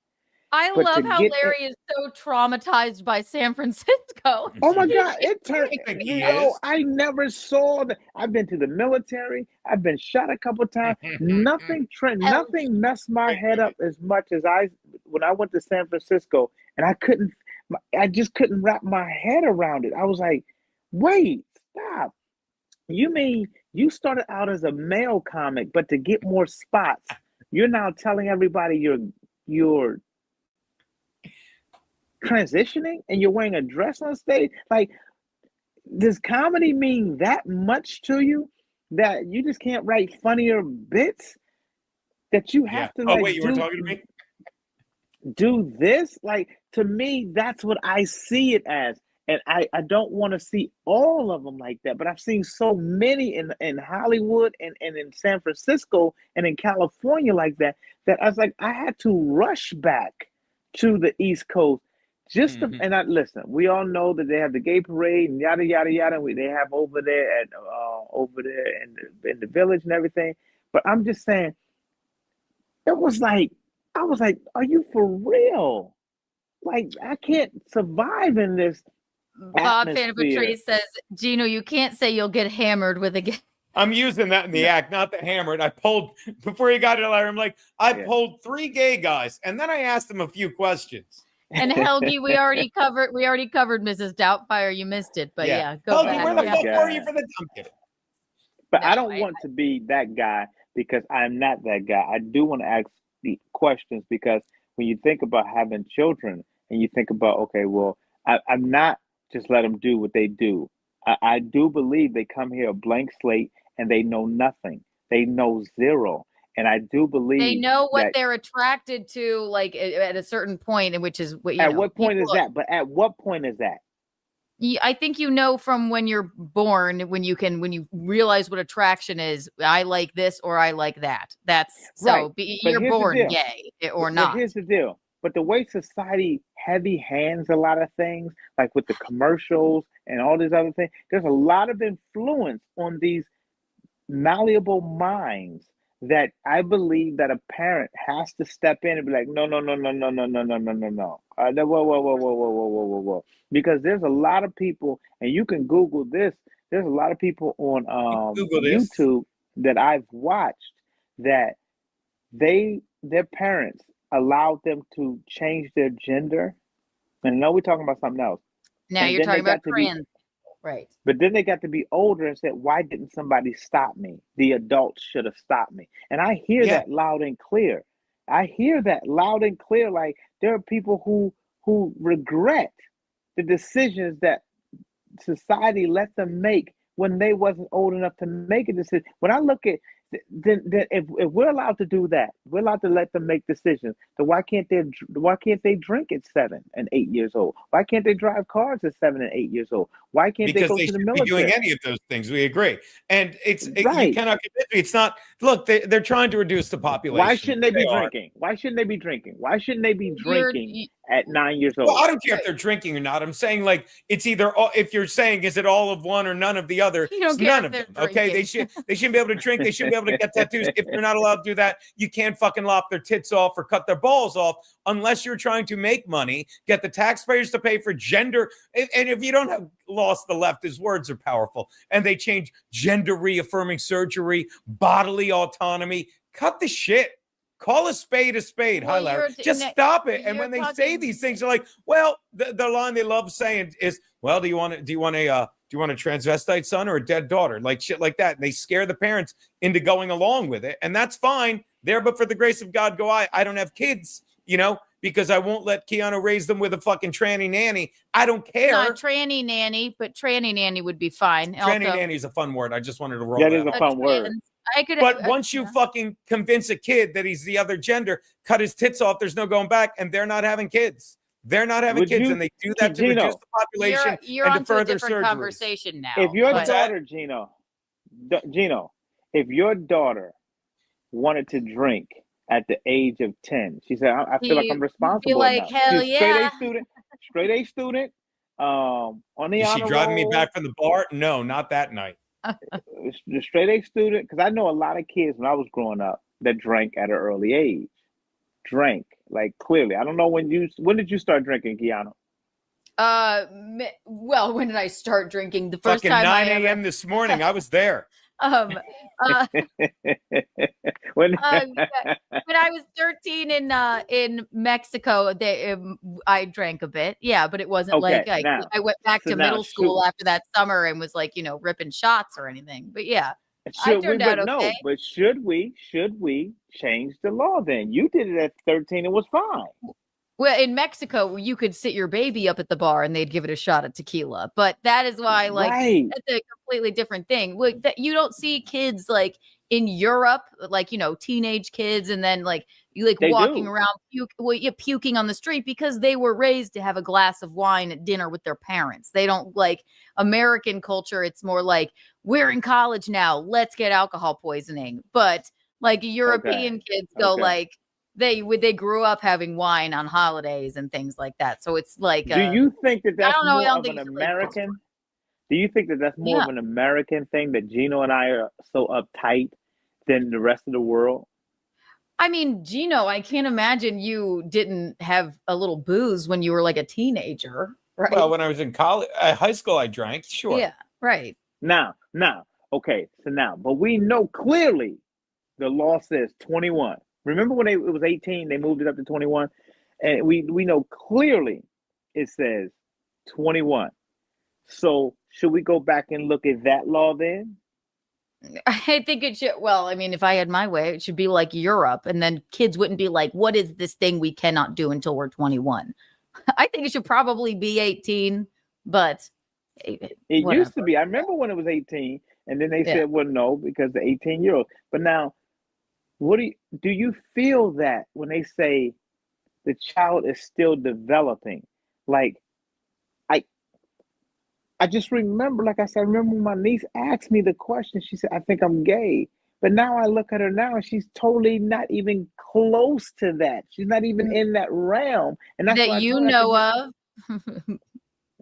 I love how Larry is so traumatized by San Francisco. Oh my God! It turned. I never saw that. I've been to the military. I've been shot a couple times. Nothing messed my head up as much as when I went to San Francisco, and I just couldn't wrap my head around it. I was like, wait, stop. You mean you started out as a male comic, but to get more spots, you're now telling everybody you're transitioning and you're wearing a dress on stage? Like, does comedy mean that much to you that you just can't write funnier bits? That you have to wait, you were talking to me? Do this? Like, to me, that's what I see it as. And I don't want to see all of them like that, but I've seen so many in Hollywood and in San Francisco and in California like that I was like, I had to rush back to the East Coast just to, and listen, we all know that they have the gay parade and yada yada yada. They have over there in the village and everything. But I'm just saying, it was like, I was like, are you for real? Like, I can't survive in this. Bob Fanapatrice says, Geno, you can't say you'll get hammered with a gay. I'm using that in the act, not the hammered. I pulled, before you got it, Larry, I'm like, I pulled 3 gay guys, and then I asked them a few questions. And Helgi, we already covered Mrs. Doubtfire. You missed it, but go Helgi, back. where the fuck were you for the dump kid? But no, I don't want to be that guy because I'm not that guy. I do want to ask the questions because when you think about having children and you think about, okay, well, I'm not just let them do what they do. I do believe they come here a blank slate and they know nothing. They know zero. And I do believe they know what they're attracted to, like at a certain point, which is what you know. At what point is that? But at what point is that? I think you know from when you're born, when you realize what attraction is. I like this or I like that. That's right. So you're born gay or not. But here's the deal. But the way society heavy hands a lot of things, like with the commercials and all these other things, there's a lot of influence on these malleable minds that I believe that a parent has to step in and be like, no. Whoa. Because there's a lot of people, and you can Google this, there's a lot of people on YouTube that I've watched that their parents allowed them to change their gender. And I know we're talking about something else. Now you're talking about trans. Right. But then they got to be older and said, why didn't somebody stop me? The adults should have stopped me. And I hear that loud and clear. Like, there are people who regret the decisions that society let them make when they wasn't old enough to make a decision. When I look at then if we're allowed to do that, we're allowed to let them make decisions. So why can't they drink at 7 and 8 years old? Why can't they drive cars at 7 and 8 years old? Why can't they go to the military? Be doing any of those things. We agree. And you cannot convince me. It's not. Look, they're trying to reduce the population. Why shouldn't they be drinking? Why shouldn't they be drinking at 9 years old? Well, I don't care if they're drinking or not. I'm saying, like, it's either, if you're saying, is it all of one or none of the other? It's none of them. Okay, they shouldn't be able to drink. They shouldn't be able to get tattoos. If they're not allowed to do that, you can't fucking lop their tits off or cut their balls off unless you're trying to make money, get the taxpayers to pay for gender. And if you don't have lost the left, his words are powerful. And they change gender reaffirming surgery, bodily autonomy. cut the shit. Call a spade a spade. Hi, Larry. Just stop it. And when they say these things, they're like, well, the line they love saying is, well, do you want a transvestite son or a dead daughter? Like shit like that. And they scare the parents into going along with it. And that's fine. There, but for the grace of God, go I don't have kids, because I won't let Keanu raise them with a fucking tranny nanny. I don't care. Not tranny nanny, but tranny nanny would be fine. Tranny nanny is a fun word. I just wanted to roll that is a fun word. But once you fucking convince a kid that he's the other gender, cut his tits off, there's no going back, and they're not having kids. They're not having kids, and they do that to reduce the population and to further surgery. Conversation now. If your daughter, Geno, if your daughter wanted to drink at the age of 10, she said, "I feel like I'm responsible." Be like, now. hell She's yeah, straight A student. On the is honor she driving roll. me back from the bar? No, not that night. The straight A student, because I know a lot of kids when I was growing up that drank at an early age. Drank like clearly. I don't know when did you start drinking, Keanu? Well, when did I start drinking? The first fucking time 9 a.m. this morning. I was there. When I was 13 in Mexico, I drank a bit. Yeah, but it wasn't I went back to middle school after that summer and was like, ripping shots or anything. But yeah, I turned out okay. No, but should we change the law then? You did it at 13, it was fine. Well, in Mexico, you could sit your baby up at the bar and they'd give it a shot of tequila. But that is why, that's a completely different thing. You don't see kids in Europe, teenage kids, and then you walking around puking on the street because they were raised to have a glass of wine at dinner with their parents. They don't American culture. It's more we're in college now. Let's get alcohol poisoning. But European kids go they grew up having wine on holidays and things like that. So it's do you think that that's more of an American? Do you think that that's more of an American thing that Geno and I are so uptight than the rest of the world? I mean, Geno, I can't imagine you didn't have a little booze when you were a teenager, right? Well, when I was in college, high school, I drank. Sure. Yeah, right. Now, okay. So now, but we know clearly the law says 21. Remember when it was 18, they moved it up to 21? And we know clearly it says 21. So should we go back and look at that law then? I think it should. Well, I mean, if I had my way, it should be like Europe. And then kids wouldn't be like, what is this thing we cannot do until we're 21? I think it should probably be 18, but it used to be. I remember when it was 18 and then they said, well, no, because the 18-year-old. But now, do you feel that when they say the child is still developing? I just remember, like I said, I remember when my niece asked me the question, she said, I think I'm gay. But now I look at her now and she's totally not even close to that. She's not even in that realm. And that's that you know of.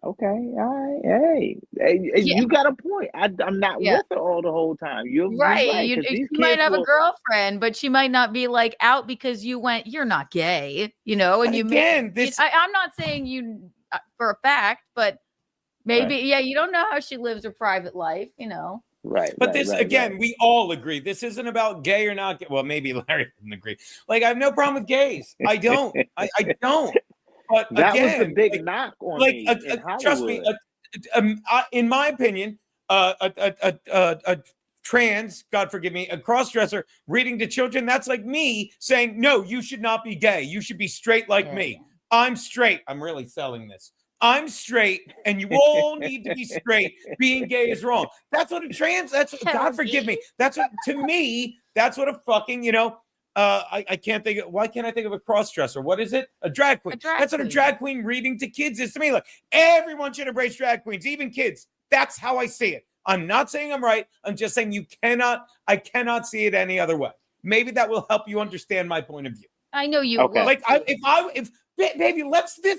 Okay, all right. Hey, you got a point. I'm not with her all the whole time. You're right. She might have a girlfriend, but she might not be out because you went, you're not gay, and you again, I'm not saying you for a fact, but maybe, you don't know how she lives her private life, Right. But we all agree. This isn't about gay or not gay. Well, maybe Larry didn't agree. I have no problem with gays. I don't. I don't. But that again, was the big knock on me. Trust me, in my opinion, a trans, God forgive me, a cross-dresser reading to children, that's like me saying, no, you should not be gay. You should be straight like me. I'm straight. I'm really selling this. I'm straight, and you all need to be straight. Being gay is wrong. That's what God forgive me. That's what, to me, that's what a fucking, I can't think of, why can't I think of a cross-dresser? What is it? A drag queen. That's what a drag queen reading to kids is to me. Everyone should embrace drag queens, even kids. That's how I see it. I'm not saying I'm right. I'm just saying I cannot see it any other way. Maybe that will help you understand my point of view. I know you. Okay. Baby, let's go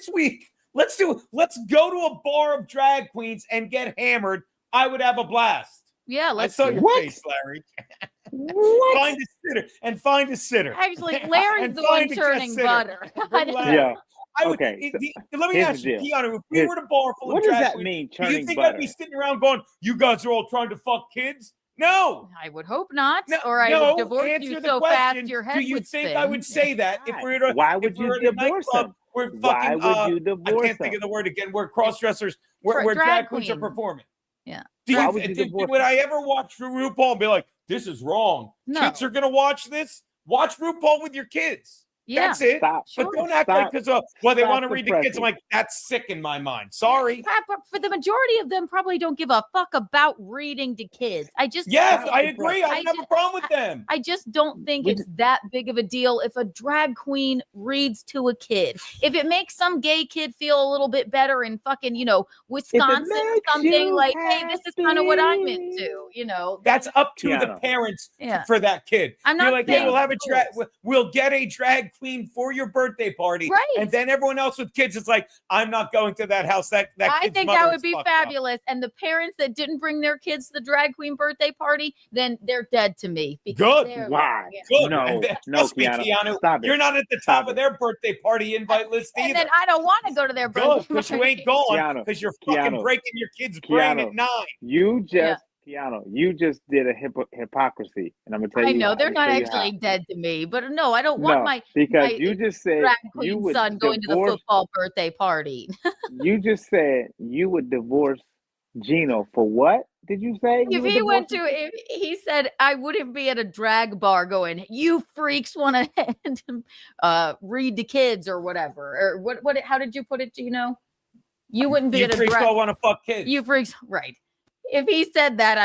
to a bar of drag queens and get hammered. I would have a blast. Yeah, I saw your face, Larry. Find a sitter. Actually, Larry's the one turning butter. Yeah. Okay. Let me ask you, Keanu, if we were in a bar full of drag queens, do you think I'd be sitting around going, you guys are all trying to fuck kids? No. I would hope not. No, or I would divorce you so fast your head Do you would think spin. I would say that if we were Why would you divorce them? We're Why fucking, would you divorce I can't think of the word again. We're cross-dressers. Where drag queens are performing. Yeah. Why would you divorce would them? I ever watch RuPaul and be like, this is wrong? No. Kids are going to watch this? Watch RuPaul with your kids. Yeah. That's it. Stop. But don't act like because they want to read the kids. pressing. I'm like, that's sick in my mind. Sorry. But for the majority of them, probably don't give a fuck about reading to kids. I agree. I have a problem with them. I just don't think it's that big of a deal if a drag queen reads to a kid. If it makes some gay kid feel a little bit better in fucking, Wisconsin or something, like, hey, this is kind of what I'm into, That's up to the parents for that kid. I'm not You're like, saying hey, we'll get a drag queen for your birthday party. Right. And then everyone else with kids is like, I'm not going to that house. I think that would be fabulous. Up. And the parents that didn't bring their kids to the drag queen birthday party, then they're dead to me. Good. Why? Good. No, Keanu. Stop it. You're not at the top of their birthday party invite list either. And then I don't want to go to their birthday party. Because you ain't going because you're fucking breaking your kid's brain at 9. Keanu, you just did a hypocrisy, and I'm gonna tell you. I know they're not actually dead to me, but no, I don't want my you just said drag queen son going to the football birthday party. You just said you would divorce Geno for what? Did you say? If he said I wouldn't be at a drag bar going, you freaks want to read to kids or whatever, or what? How did you put it, Geno? You wouldn't be at a drag. You freaks all want to fuck kids. You freaks, right? If he said that,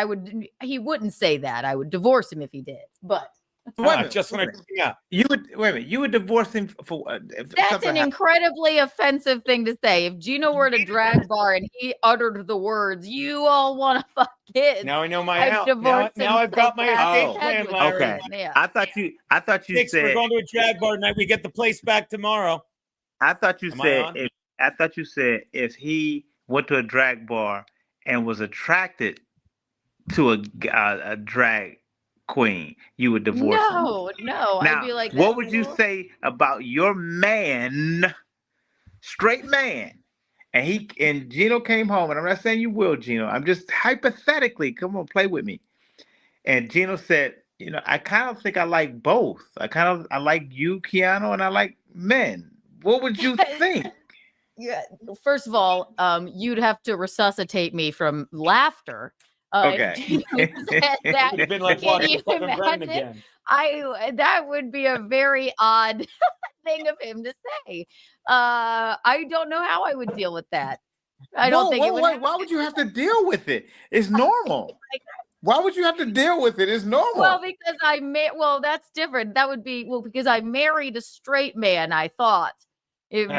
he wouldn't say that. I would divorce him if he did. But you would divorce him for that's an incredibly offensive thing to say. If Geno were at a drag bar and he uttered the words, "You all want to fuck kids," now I know my out. Now I've got my escape plan, Larry. Okay. Yeah. I thought you said we're going to a drag bar tonight. We get the place back tomorrow. I thought you said if he went to a drag bar and was attracted to a drag queen, you would divorce him. No. Now, I'd be like, what would you say about your man, straight man, and Geno came home, and I'm not saying you will, Geno. I'm just hypothetically, come on, play with me. And Geno said, I kind of think I like both. I like you, Keanu, and I like men. What would you think? Yeah. First of all, you'd have to resuscitate me from laughter. Okay. You've been like watching fucking Brendan again. That would be a very odd thing of him to say. I don't know how I would deal with that. I don't think it would. Why would you have to deal with it? It's normal. Why would you have to deal with it? It's normal. Well, because that's different. That would be because I married a straight man. I thought. Joke's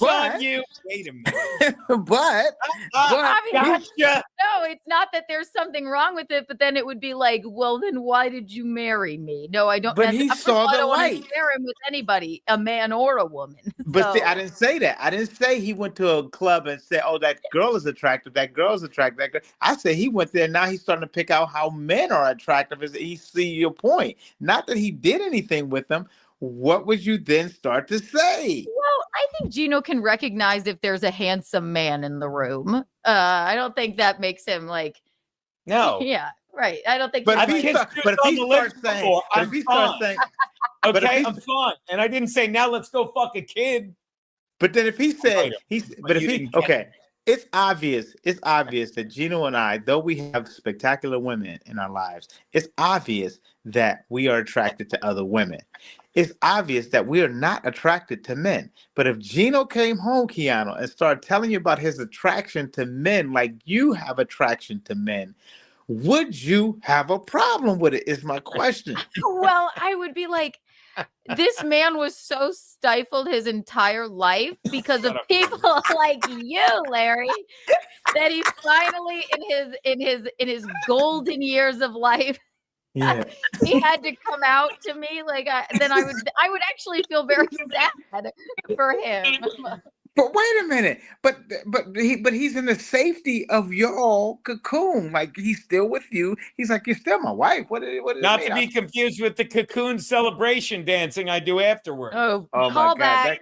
on you. Wait a minute. But gotcha. No, it's not that there's something wrong with it, but then it would be like, well, then why did you marry me? No, I don't. But he saw the light. Share him with anybody, a man or a woman. But see, I didn't say that. I didn't say he went to a club and said, "Oh, that girl is attractive. That girl's attractive." That girl. I said he went there. Now he's starting to pick out how men are attractive. As he see your point. Not that he did anything with them. What would you then start to say? Well, I think Geno can recognize if there's a handsome man in the room. I don't think that makes him like. No. Yeah, right. I don't think. But if he starts saying, okay, I'm fine, and I didn't say now let's go fuck a kid. But then if he said it's obvious that Geno and I, though we have spectacular women in our lives, it's obvious that we are attracted to other women. It's obvious that we are not attracted to men. But if Geno came home, Keanu, and started telling you about his attraction to men like you have attraction to men, would you have a problem with it is my question. Well, I would be like, this man was so stifled his entire life because of people like you, Larry, that he's finally in his golden years of life. Yeah, he had to come out to me then I would actually feel very sad for him. But wait a minute, but he's in the safety of your cocoon. Like he's still with you. He's like, you're still my wife. What not to be confused with the cocoon celebration dancing I do afterward. Oh my God!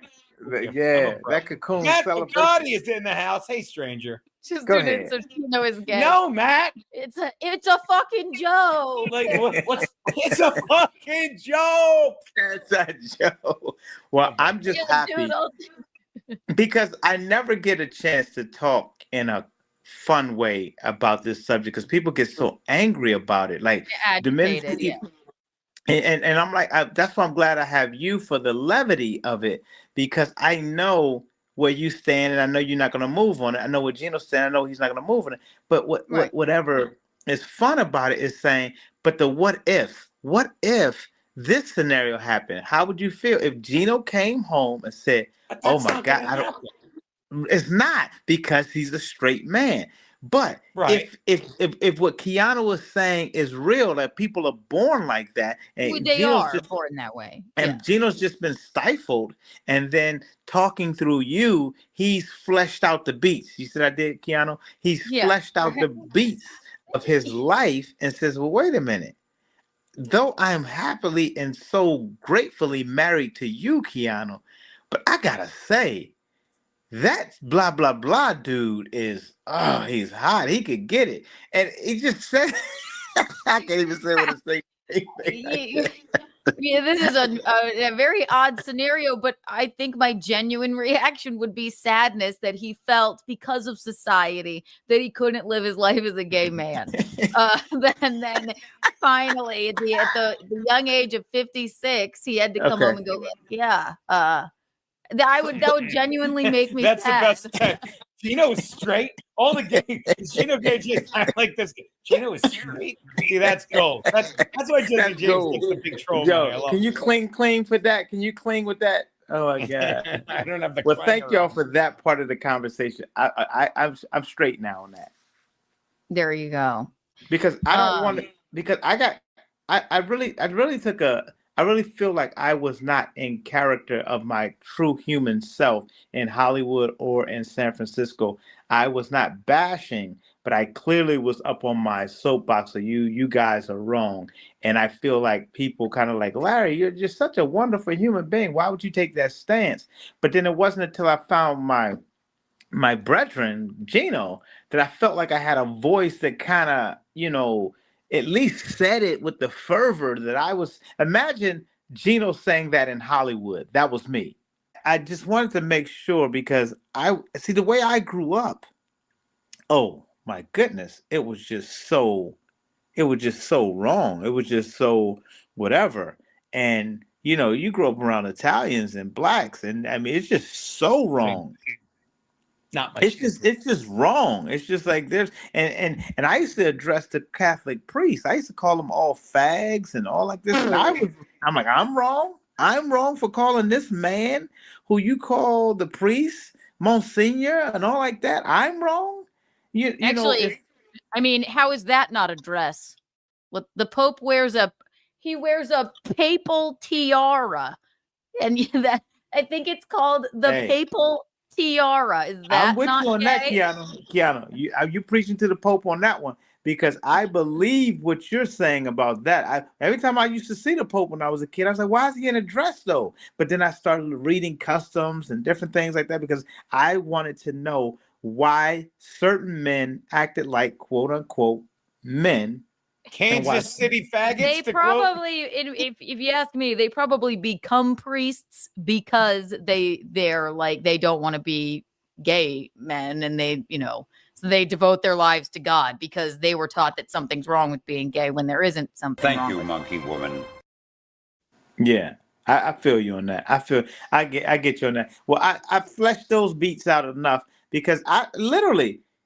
That cocoon celebration. Bugatti is in the house. Hey, stranger. Just Go doing it ahead. so Geno is gay. No, Matt. It's a fucking joke. Like what's it's a fucking joke. It's a joke. Well, I'm just happy because I never get a chance to talk in a fun way about this subject because people get so angry about it. Like the minute and I'm like, that's why I'm glad I have you for the levity of it because I know where you stand and I know you're not going to move on it. I know where Geno's stand. I know he's not going to move on it. But whatever is fun about it is saying, but the what if this scenario happened? How would you feel if Geno came home and said, "Oh my God, I don't." It's not because he's a straight man. But if what Keanu was saying is real, that people are born like that, and they are born that way, and Geno's just been stifled, and then talking through you, he's fleshed out the beats. You said I did, Keanu. He's fleshed out the beats of his life, and says, "Well, wait a minute. Though I am happily and so gratefully married to you, Keanu, but I gotta say." That blah blah blah dude is he's hot. He could get it, and he just said, "I can't even say what to say." This is a very odd scenario, but I think my genuine reaction would be sadness that he felt because of society that he couldn't live his life as a gay man. Then finally, at the young age of 56, he had to come home and go, that would genuinely make me That's sad. The best. Geno's straight. All the gays. Geno gays just act like this. Geno is straight. See, that's gold. That's why Jesse James gets the big troll. Yo, can you cling for that? Can you cling with that? Oh my God. I don't have the. Well, thank y'all for that part of the conversation. I'm straight now on that. There you go. Because I don't want to. Because I really feel like I was not in character of my true human self in Hollywood or in San Francisco. I was not bashing, but I clearly was up on my soapbox. So you guys are wrong. And I feel like people kind of like, Larry, you're just such a wonderful human being. Why would you take that stance? But then it wasn't until I found my brethren, Geno, that I felt like I had a voice that kind of, at least said it with the fervor that I was. Imagine Geno saying that in Hollywood. That was me. I just wanted to make sure because I see the way I grew up. Oh my goodness. It was just so wrong. It was just so whatever. And you grew up around Italians and blacks, and I mean it's just so wrong. Not much. It's just wrong. It's just like there's and I used to address the Catholic priests. I used to call them all fags and all like this. And I'm like, I'm wrong. I'm wrong for calling this man who you call the priest Monsignor and all like that. I'm wrong. Actually, I mean, how is that not a dress? The Pope wears a papal tiara, and that I think it's called the papal tiara. Is that I'm with not you on gay? that, Keanu. You preaching to the Pope on that one because I believe what you're saying about that. Every time I used to see the Pope when I was a kid, I was like, why is he in a dress though? But then I started reading customs and different things like that because I wanted to know why certain men acted like quote unquote men. Kansas City faggots. They probably, if you ask me, they probably become priests because they're like they don't want to be gay men, and so they devote their lives to God because they were taught that something's wrong with being gay when there isn't something. Thank you, monkey woman. Yeah, I feel you on that. I get you on that. Well, I fleshed those beats out enough because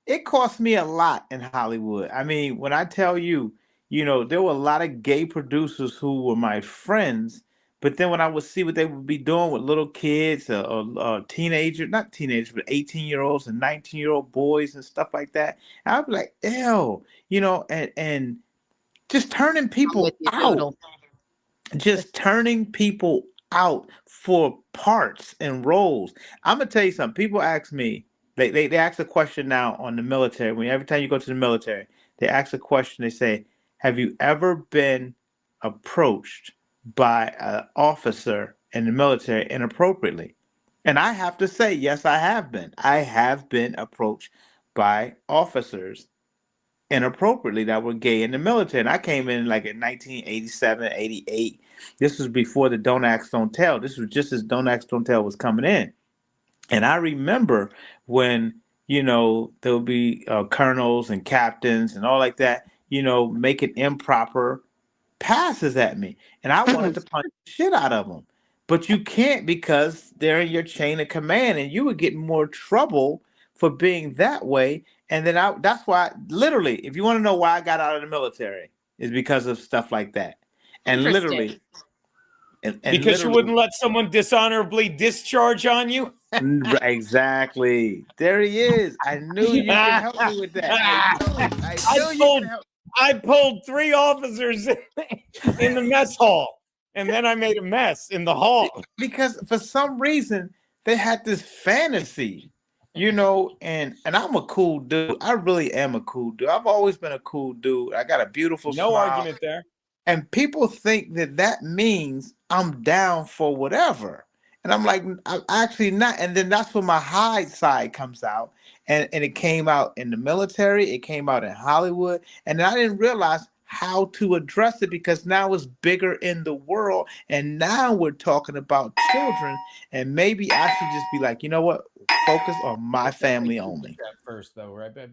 it cost me a lot in Hollywood. I mean, when I tell you. There were a lot of gay producers who were my friends, but then when I would see what they would be doing with little kids or teenagers, not teenagers, but 18-year-olds and 19-year-old boys and stuff like that, I'd be like, ew, and just turning people out. Just turning people out for parts and roles. I'm going to tell you something. People ask me, they ask a question now on the military. Every time you go to the military, they ask a question, they say, have you ever been approached by an officer in the military inappropriately? And I have to say, yes, I have been. I have been approached by officers inappropriately that were gay in the military. And I came in like in 1987, 88. This was before the Don't Ask, Don't Tell. This was just as Don't Ask, Don't Tell was coming in. And I remember when, there would be colonels and captains and all like that, making improper passes at me. And I wanted to punch the shit out of them. But you can't because they're in your chain of command and you would get more trouble for being that way. And then that's why, literally, if you want to know why I got out of the military, is because of stuff like that. And literally. And because you wouldn't let someone dishonorably discharge on you? Exactly. There he is. I knew you could help me with that. I pulled 3 officers in the mess hall, and then I made a mess in the hall. Because for some reason, they had this fantasy, and I'm a cool dude. I really am a cool dude. I've always been a cool dude. I got a beautiful smile. No argument there. And people think that means I'm down for whatever. And I'm like, I'm actually not. And then that's when my hide side comes out. And it came out in the military. It came out in Hollywood. And I didn't realize how to address it because now it's bigger in the world. And now we're talking about children. And maybe I should just be like, you know what? Focus on my family only. First, though, right, babe?